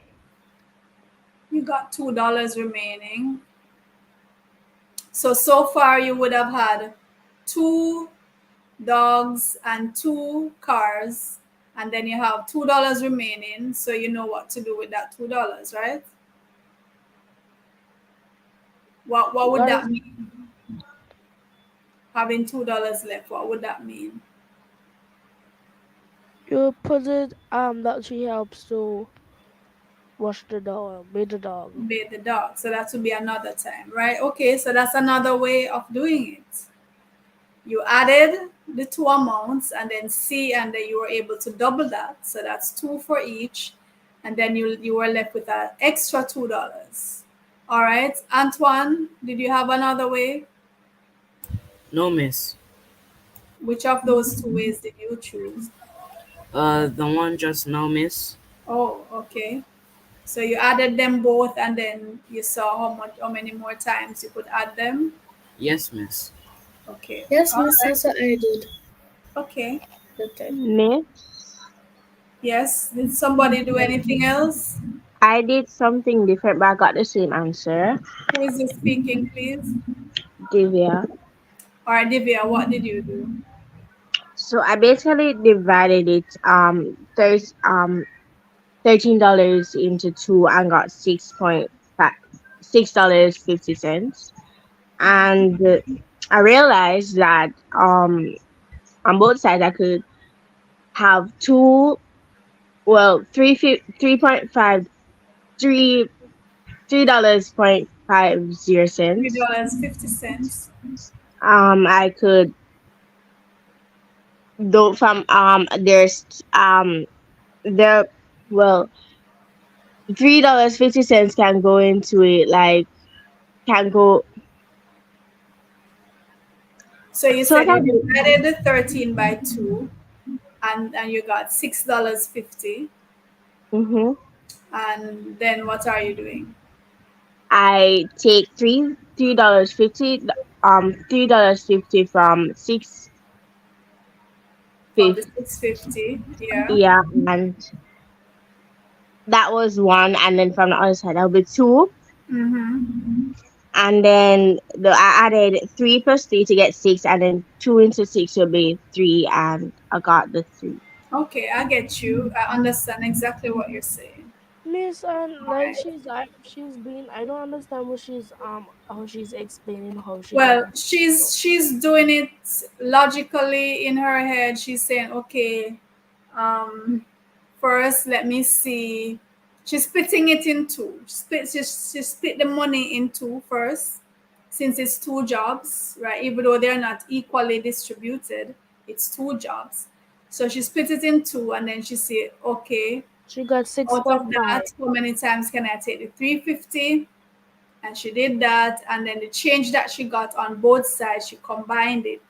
You got $2 remaining. So far you would have had two dogs and two cars, and then you have $2 remaining. So you know what to do with that $2, right? What would What that is mean? Having $2 left, what would that mean? you put it that she helps to wash the dog, bathe the dog. Bathe the dog. So that would be another time, right? Okay, so that's another way of doing it. You added the two amounts and then see, and then you were able to double that. So that's two for each, and then you were left with an extra $2. All right, Antoine, did you have another way? no, Miss. Which of those two ways did you choose? The one just now, Miss. Oh, okay. So you added them both, and then you saw how many more times you could add them. Yes, Miss. Okay. Yes, All miss, right. that's what I did. Okay. Okay. Miss, Yes. Did somebody do anything else? I did something different, but I got the same answer. Who is this speaking, please? Divya. All right, Divya, what did you do? So I basically divided it there's $13 into two and got 6.50 $6.50. And I realized that on both sides I could have two, well, 3.5 three Three $3.50. dollars 50 cents. I could do from there's there well, $3.50 can go into it, like can go So you said you totally. divided the 13 by 2 and you got $6.50. Mm-hmm. And then what are you doing? I take $3.50 from six From the fifty. 650, yeah. Yeah, and that was one, and then from the other side that'll be two, Mm-hmm. and then I added three plus three to get six, and then two into six will be three, and I got the three. Okay, I get you. I understand exactly what you're saying. Miss, and All like right. she's been. I don't understand what she's how she's explaining how she got Well, the. she's doing it logically in her head. She's saying, okay, um, first let me see. She's splitting it in two. She split the money in two first, since it's two jobs, right? Even though they're not equally distributed, it's two jobs. So she split it in two, and then she said, okay, She got six out point of five. that, how many times can I take the 350? And she did that, and then the change that she got on both sides, she combined it,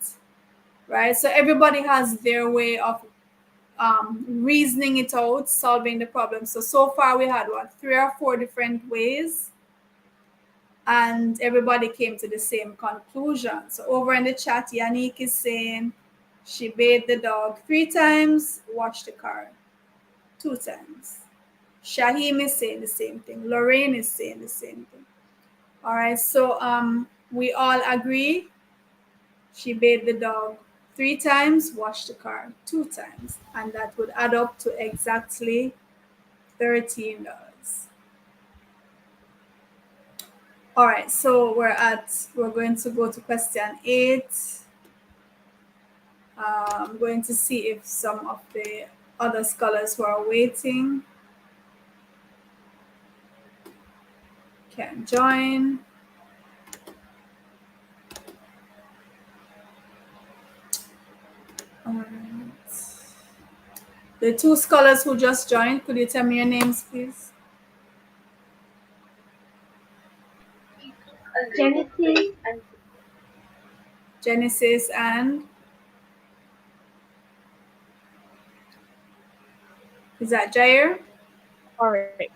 right? So everybody has their way of reasoning it out, solving the problem. So far we had what, three or four different ways, and everybody came to the same conclusion. So over in the chat, Yannick is saying she bathed the dog 3 times, washed the car 2 times. Shahim is saying the same thing. Lorraine is saying the same thing. All right, so we all agree she bathed the dog 3 times, washed the car 2 times, and that would add up to exactly $13. All right, so we're going to go to question 8. I'm going to see if some of the other scholars who are waiting can join. All right. The two scholars who just joined, could you tell me your names, please? Genesis. Genesis and is that Jair? Alright,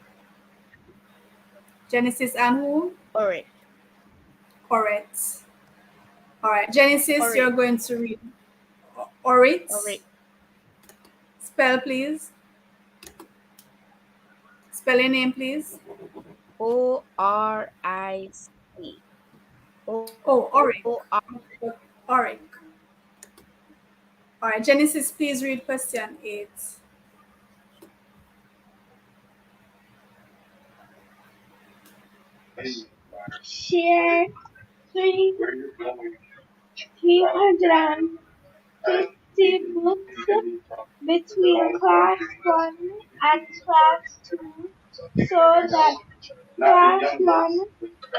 Genesis and who? alright, Correct. All right, Genesis, alright, you're going to read Orit. alright. Spell, please. Spell your name, please. ORIC. Oh, O Oric. Oric. All right, Genesis, please read question 8. Share 350 books between class 1 and class 2 so that class 1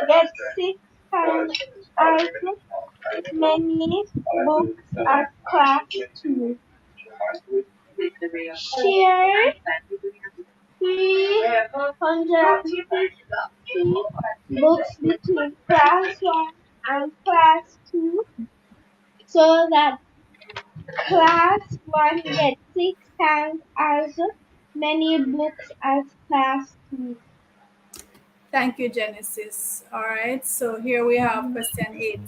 gets 6 times as many books as class 2. Share 350 books between class 1 and class 2 so that class 1 gets 6 times as many books as class 2. Thank you, Genesis. All right, so here we have question 8.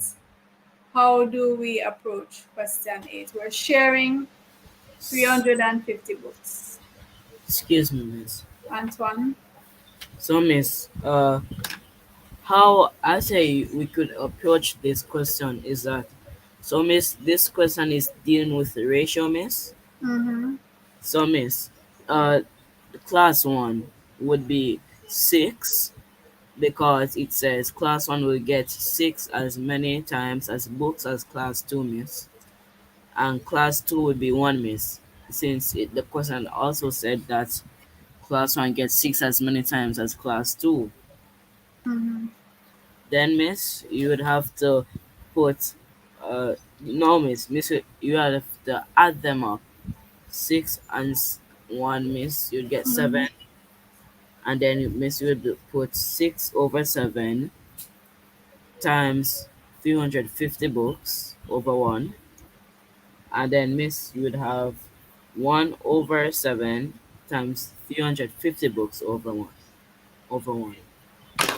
How do we approach question 8? We're sharing 350 books. Excuse me, miss. Antoine? So, miss, how I say we could approach this question is that So, miss, this question is dealing with the ratio, miss. Mm-hmm. So, miss, uh, class one would be 6 because it says class one will get 6 as many times as books as class two, miss. And class two would be 1, miss. Since the question also said that class one gets 6 as many times as class two. Mm-hmm. Then, miss, you would have to put, no, miss, you have to add them up. 6 and 1, miss, you'd get Mm-hmm. 7. And then, miss, you would put 6 over 7 times 350 books over 1. And then, miss, you would have 1 over 7 times 350 books over 1. Over 1.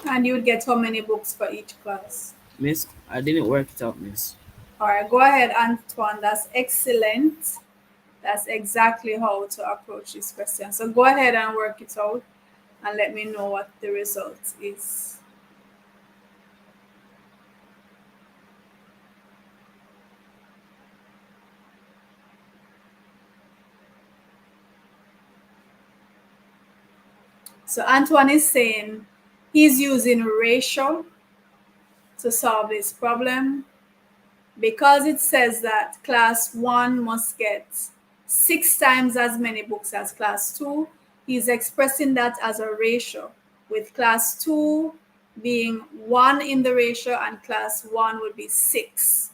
And you would get how many books for each class? Miss, I didn't work it out, miss. All right, go ahead, Antoine. That's excellent. That's exactly how to approach this question. So go ahead and work it out and let me know what the result is. So Antoine is saying he's using ratio to solve this problem because it says that class 1 must get 6 times as many books as class 2. He's expressing that as a ratio, with class 2 being 1 in the ratio and class 1 would be 6,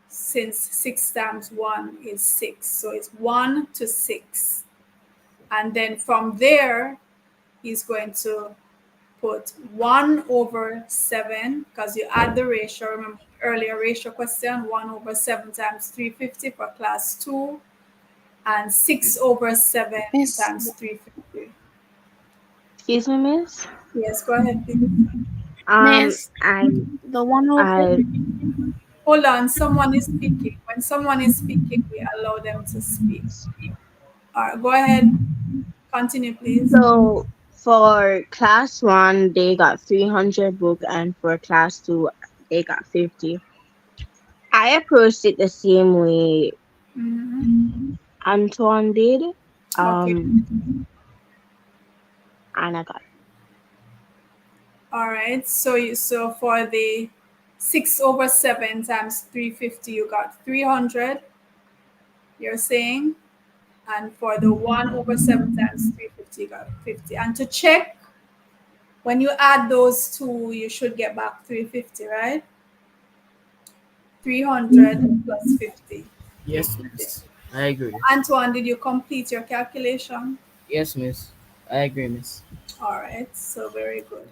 since 6 times 1 is 6. So it's 1 to 6. And then from there, he's going to put 1 over 7, because you add the ratio. Remember earlier ratio question, 1 over 7 times 350 for class 2, and 6 over 7 Miss, times 350. excuse me, miss. Yes, go ahead, please. Um, Miss, I, the one over. I, Hold on, someone is speaking. When someone is speaking, we allow them to speak. All right, go ahead. Continue, please. so for class one, they got 300 book, and for class two, they got 50. I approached it the same way Mm-hmm. Antoine did. Okay. And I got All right. So for the 6 over 7 times 350, you got 300. You're saying, and for the 1 over 7 times 350, you got 50. And to check, when you add those two, you should get back 350, right? 300 plus 50 is Yes, 50. miss. I agree. Antoine, did you complete your calculation? Yes, miss. I agree, miss. All right, so very good.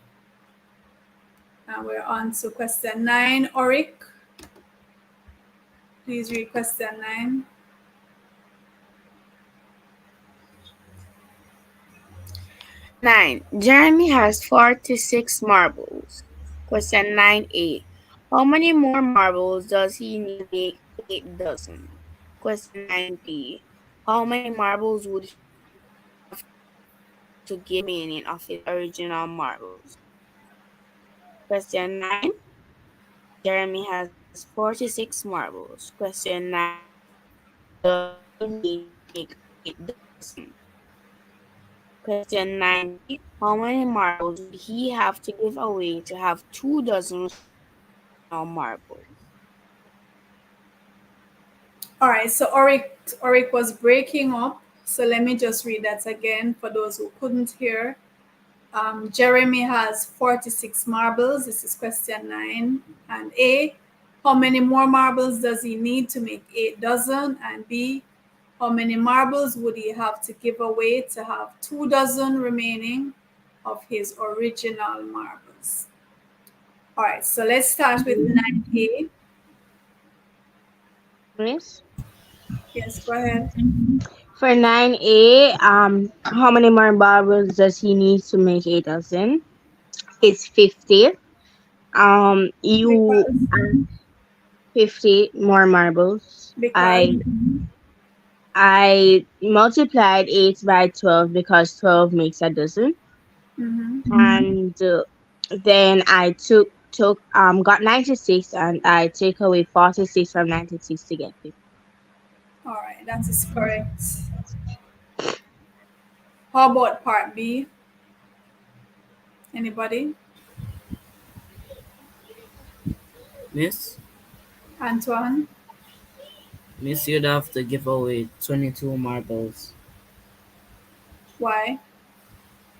And we're on to question 9. Oric, please read question 9. 9. Jeremy has 46 marbles. Question 9a. How many more marbles does he need to make 8 dozen? Question 9b. How many marbles would he have to give away to get the remaining of his original marbles? Question 9. Jeremy has 46 marbles. Question 9b. Does he need to make 8 dozen? Question 9b. How many marbles would he have to give away to have 2 dozen original marbles? All right, so Oric was breaking up. So let me just read that again for those who couldn't hear. Jeremy has 46 marbles. This is question 9. And A, how many more marbles does he need to make 8 dozen? And B, how many marbles would he have to give away to have 2 dozen remaining of his original marbles? All right, so let's start with 9A. miss. Yes, go ahead. For 9A, how many more marbles does he need to make a dozen? It's 50. You Because 50 more marbles. because I multiplied 8 by 12 because 12 makes a dozen. mhm. And then I took took got 96 and I take away 46 from 96 to get 50. All right, that is correct. How about part B? Anybody? Miss, Antoine? Miss, you'd have to give away 22 marbles. Why?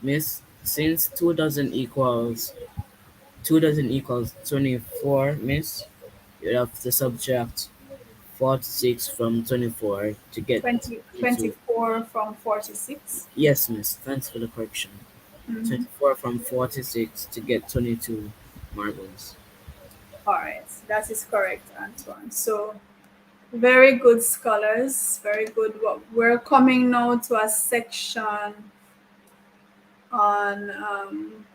Miss, since 2 dozen equals 24, Miss, you'd have to subtract 46 from 24 to get 20, 22. 24 from 46. Yes, Miss, thanks for the correction. Mm-hmm. 24 from 46 to get 22 marbles. All right, that is correct, Antoine. So, very good scholars, very good. We're coming now to a section on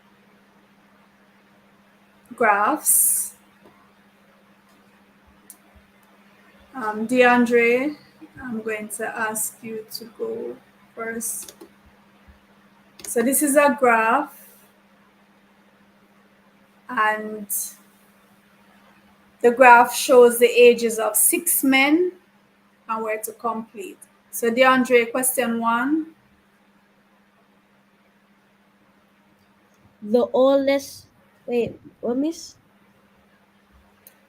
graphs. DeAndre, I'm going to ask you to go first. So, this is a graph, and the graph shows the ages of 6 men and where to complete. So, DeAndre, question 1. The oldest. Wait, what, miss?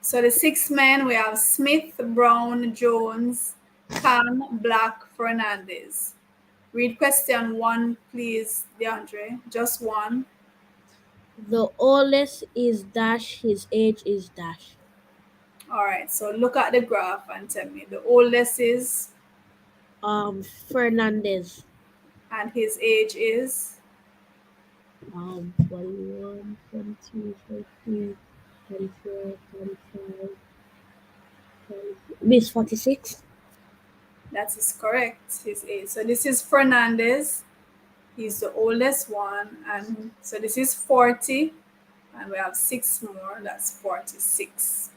So the 6 men, we have Smith, Brown, Jones, Khan, Black, Fernandez. Read question 1, please, DeAndre. Just one. The oldest is dash, his age is dash. All right, so look at the graph and tell me. The oldest is, Fernandez. and his age is, 41, 42, 43, 44, 45, 46. Miss 46. that is correct, his age. So this is Fernandez. He's the oldest one. And so this is 40. And we have 6 more. That's 46.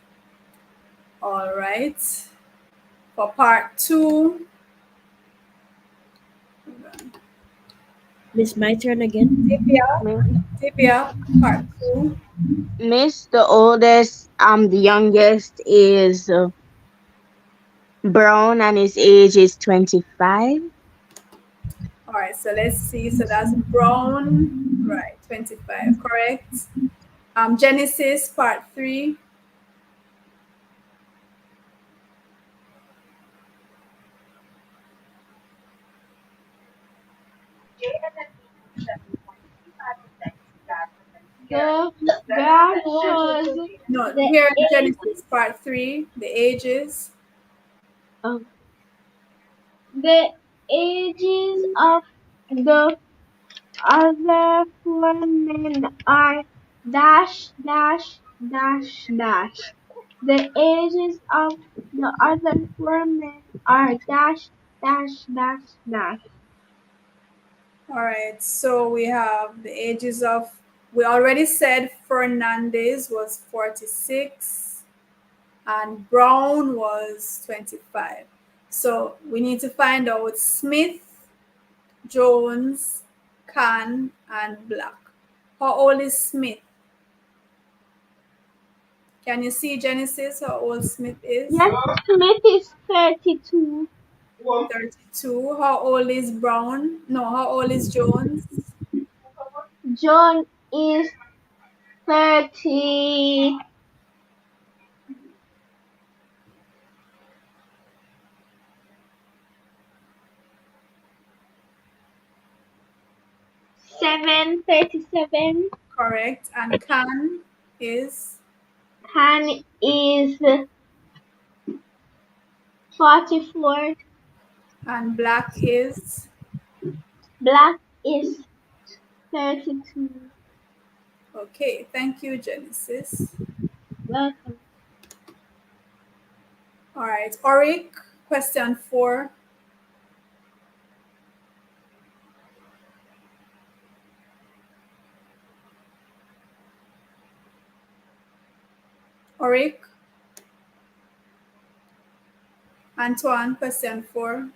All right. For part 2, Miss, my turn again. Divya, part 2. Miss, the oldest, the youngest is Brown and his age is 25. All right, so let's see. So that's Brown, right? 25, correct. Genesis, part 3. The graph shows No, the here age Genesis, part 3. The ages. of the ages of the other 4 men are dash dash dash dash. The ages of the other 4 men are dash dash dash dash. All right, so we have the ages of. We already said Fernandez was 46 and Brown was 25. So we need to find out Smith, Jones, Khan, and Black. How old is Smith? Can you see, Genesis, how old Smith is? Yes, Smith is 32. 32. How old is Brown? No, how old is Jones? John is 30. 37. Correct. And Khan is? Han is 44. And Black is? Black is 32. Okay, thank you, Genesis. Welcome. All right, Oric, question 4. Oric? Antoine, question 4.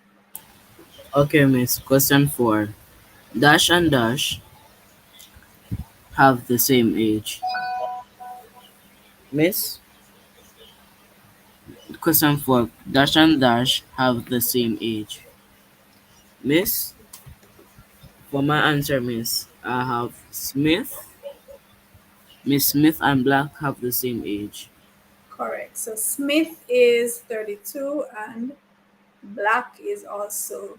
Okay, Miss, question 4. Dash and Dash have the same age. Miss, question 4. Dash and Dash have the same age. Miss, for my answer, Miss, I have Smith. Miss Smith and Black have the same age. Correct. So Smith is 32 and Black is also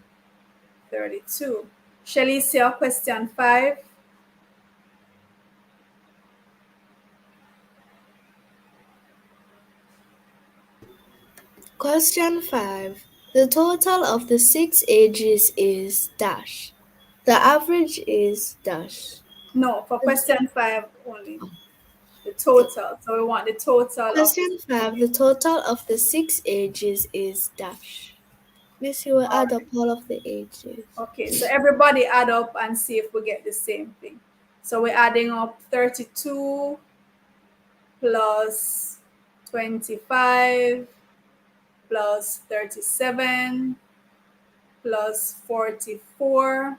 32. Shalicia, question 5. Question 5. The total of the six ages is dash. The average is dash. No, for question 5 only. The total. So we want the total of the. Question 5. The total of the six ages is dash. Miss, you will All add right. up all of the ages. Okay, so everybody add up and see if we get the same thing. So we're adding up 32 plus 25 plus 37 plus 44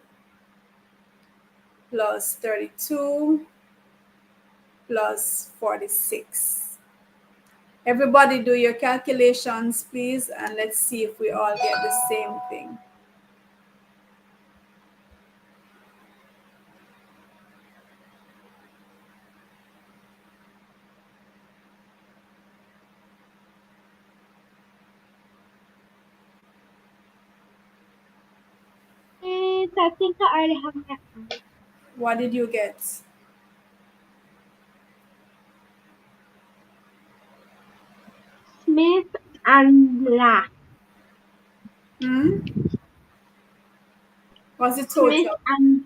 plus 32 plus 46. Everybody do your calculations, please, and let's see if we all get the same thing. I think I already have my answer. What did you get? Smith and Black. Hmm? What's the Smith total? and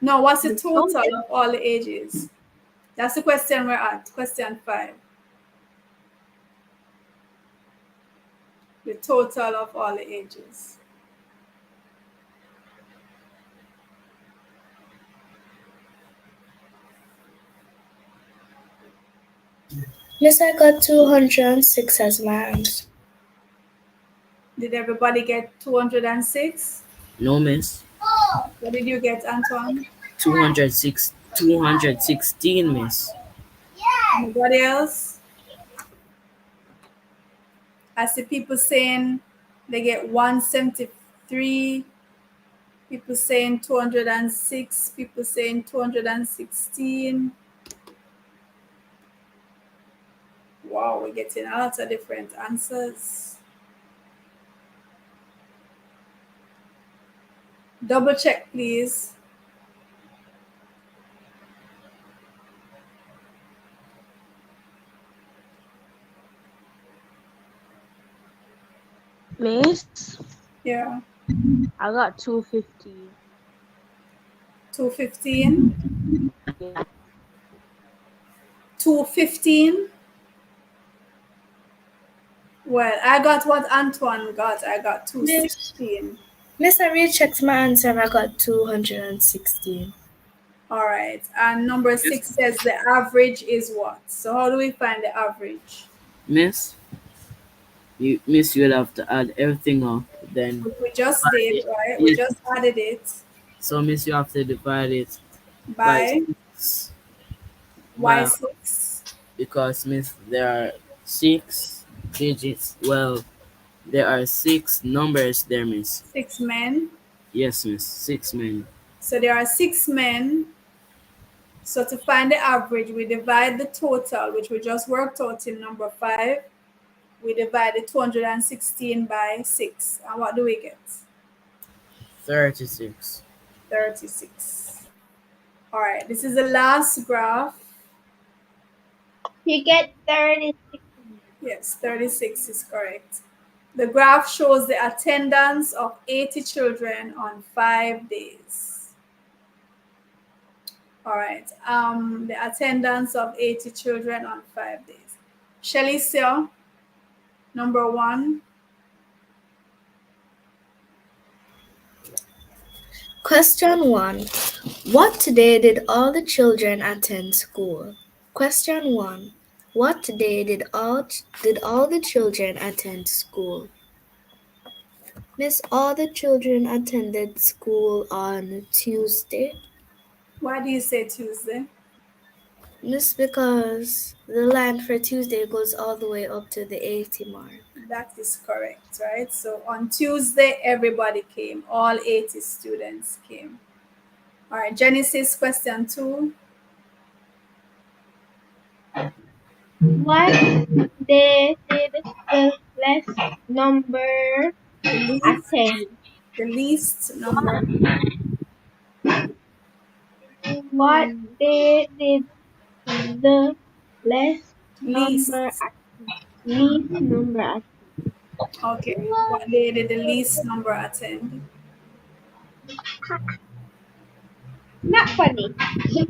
No, what's the the total total. of all the ages? That's the question we're at. Question 5. The total of all the ages. Miss, I got 206 as my answer. Did everybody get 206? No, Miss. What did you get, Antoine? 216, Miss. Anybody else? I see people saying they get 173, people saying 206, people saying 216. Wow, we're getting a lot of different answers. Double check, please. Miss, Yeah, I got 215. 215. Yeah. 215. Well, I got what Antoine got. I got Miss, 216. Miss, I rechecked my answer and I got 216. All right. And number Miss, 6 says the average is what? So how do we find the average? Miss, you will have to add everything up, then We just divide did, it. right? We Yes. just added it So, Miss, you have to divide it by by 6. By Y6. because, Miss, there are 6 digits. Well, there are 6 numbers there, Miss. 6 men. Yes, Miss. 6 men. So there are 6 men. So to find the average, we divide the total, which we just worked out in number 5. We divide the 216 by 6. And what do we get? 36. 36. All right, this is the last graph. You get 36. Yes, 36 is correct. The graph shows the attendance of 80 children on 5 days. All right, the attendance of 80 children on 5 days. Shalicia, number 1. Question 1. What day did all the children attend school? Question 1. What day did all the children attend school? Miss, all the children attended school on Tuesday. Why do you say Tuesday? Miss, because the line for Tuesday goes all the way up to the 80 mark. That is correct, right? So on Tuesday, everybody came. All 80 students came. All right, Genesis question 2. What day did the less number The least, attend? the least number. What day did the less number Least. least number attend? Okay. What day did the least number attend? Not funny. Who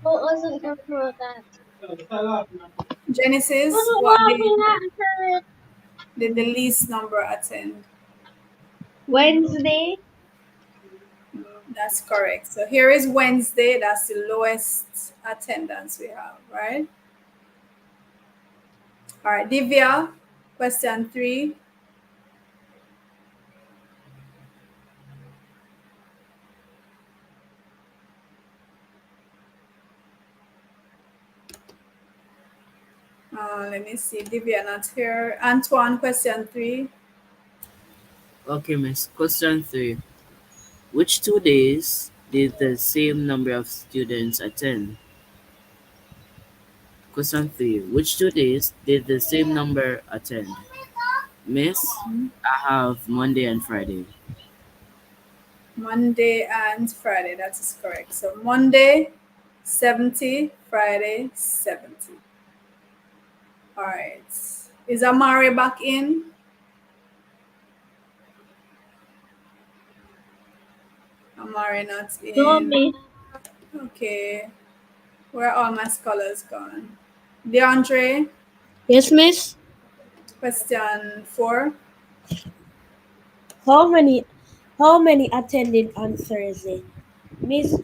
wasn't talking about that? Genesis, what day did the least number attend? Wednesday. That's correct. So here is Wednesday. That's the lowest attendance we have, right? All right, Divya, question 3. Let me see. Divya not here. Antoine, question 3. Okay, miss. Question 3. Which 2 days did the same number of students attend? Question 3. Which 2 days did the same number attend? Miss, I have Monday and Friday. Monday and Friday. That is correct. So Monday, 70. Friday, 70. All right. Is Amari back in? Amari not No, in. miss. Okay. Where are all my scholars gone? DeAndre, Yes, miss. question 4. How many how many attended on Thursday? Miss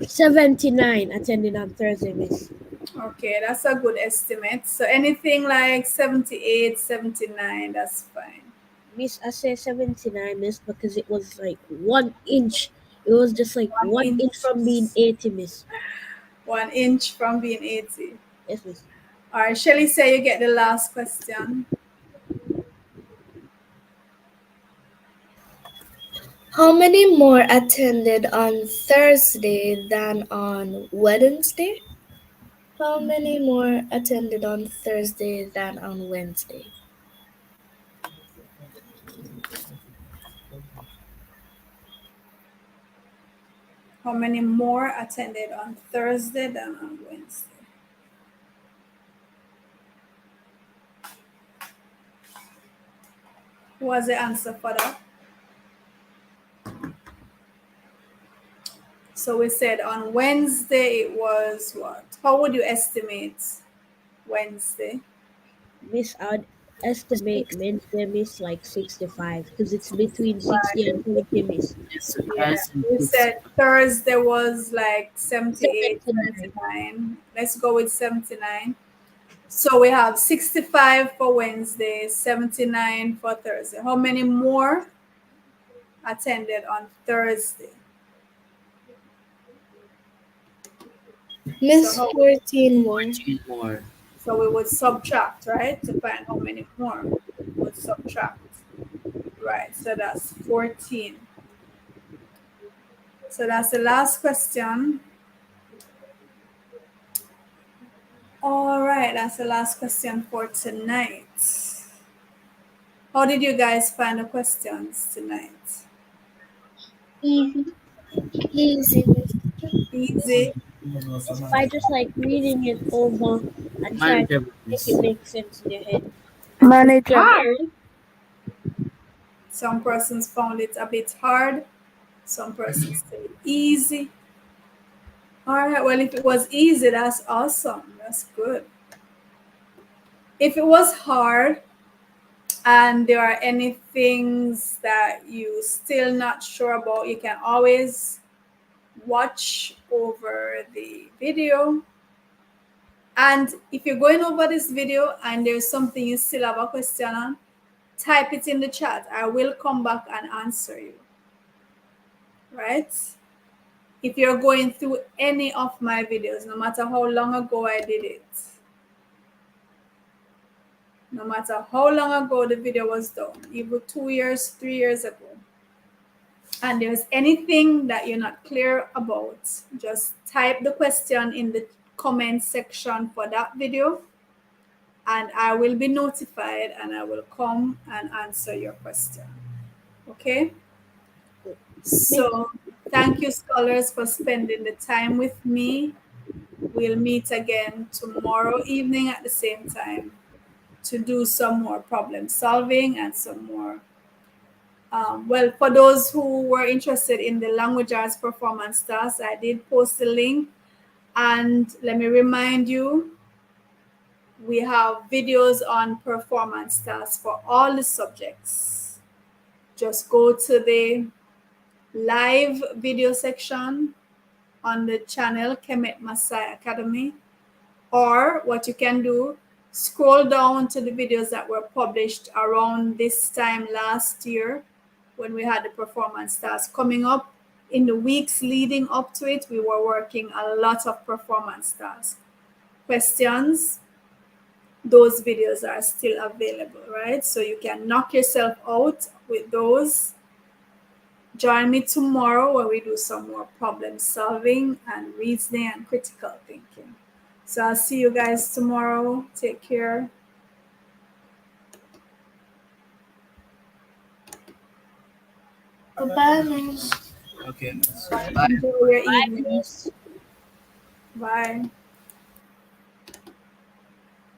79 attended on Thursday, miss. Okay, that's a good estimate. So anything like 78, 79, that's fine. Miss, I say 79, miss, because it was like 1 inch. It was just like One one inch, inch from being 80, miss. 1 inch from being 80. Yes, miss. All right, Shelly, say you get the last question. How many more attended on Thursday than on Wednesday? How many more attended on Thursday than on Wednesday? How many more attended on Thursday than on Wednesday? What was the answer for that? So we said on Wednesday it was what? How would you estimate Wednesday? Miss, I'd estimate Wednesday, miss, like 65, because it's between 60 65. and 70, miss. Yes, so the Yeah. answer We is said Thursday was like 78, 79. 79. Let's go with 79. So we have 65 for Wednesday, 79 for Thursday. How many more attended on Thursday? So Miss how 14 more. 14 more. so we would subtract, right? To find how many more. We would subtract. Right. So that's 14. So that's the last question. All right, that's the last question for tonight. How did you guys find the questions tonight? Easy. Easy, miss. Easy. By just like reading it over and trying to Manageable, make it miss. make sense in your head. And just Manageable. hard. Some persons found it a bit hard. Some persons say easy. All right, well, if it was easy, that's awesome. That's good. If it was hard and there are any things that you still not sure about, you can always watch over the video. And if you're going over this video and there's something you still have a question on, type it in the chat. I will come back and answer you. Right? if you're going through any of my videos, no matter how long ago I did it, no matter how long ago the video was done, even 2 years, 3 years ago, and there's anything that you're not clear about, just type the question in the comment section for that video, and I will be notified and I will come and answer your question. Okay? So thank you, scholars, for spending the time with me. We'll meet again tomorrow evening at the same time to do some more problem solving and some more. Well, for those who were interested in the language arts performance task, I did post the link. And let me remind you, we have videos on performance tasks for all the subjects. Just go to the live video section on the channel Kemet Maasai Academy, or what you can do, scroll down to the videos that were published around this time last year when we had the performance task coming up. In the weeks leading up to it, we were working a lot of performance tasks. Questions, those videos are still available, right? So you can knock yourself out with those. Join me tomorrow where we do some more problem solving and reasoning and critical thinking. So I'll see you guys tomorrow. Take care. Goodbye, Miss. Okay. Enjoy your Bye, evening. Miss. Bye.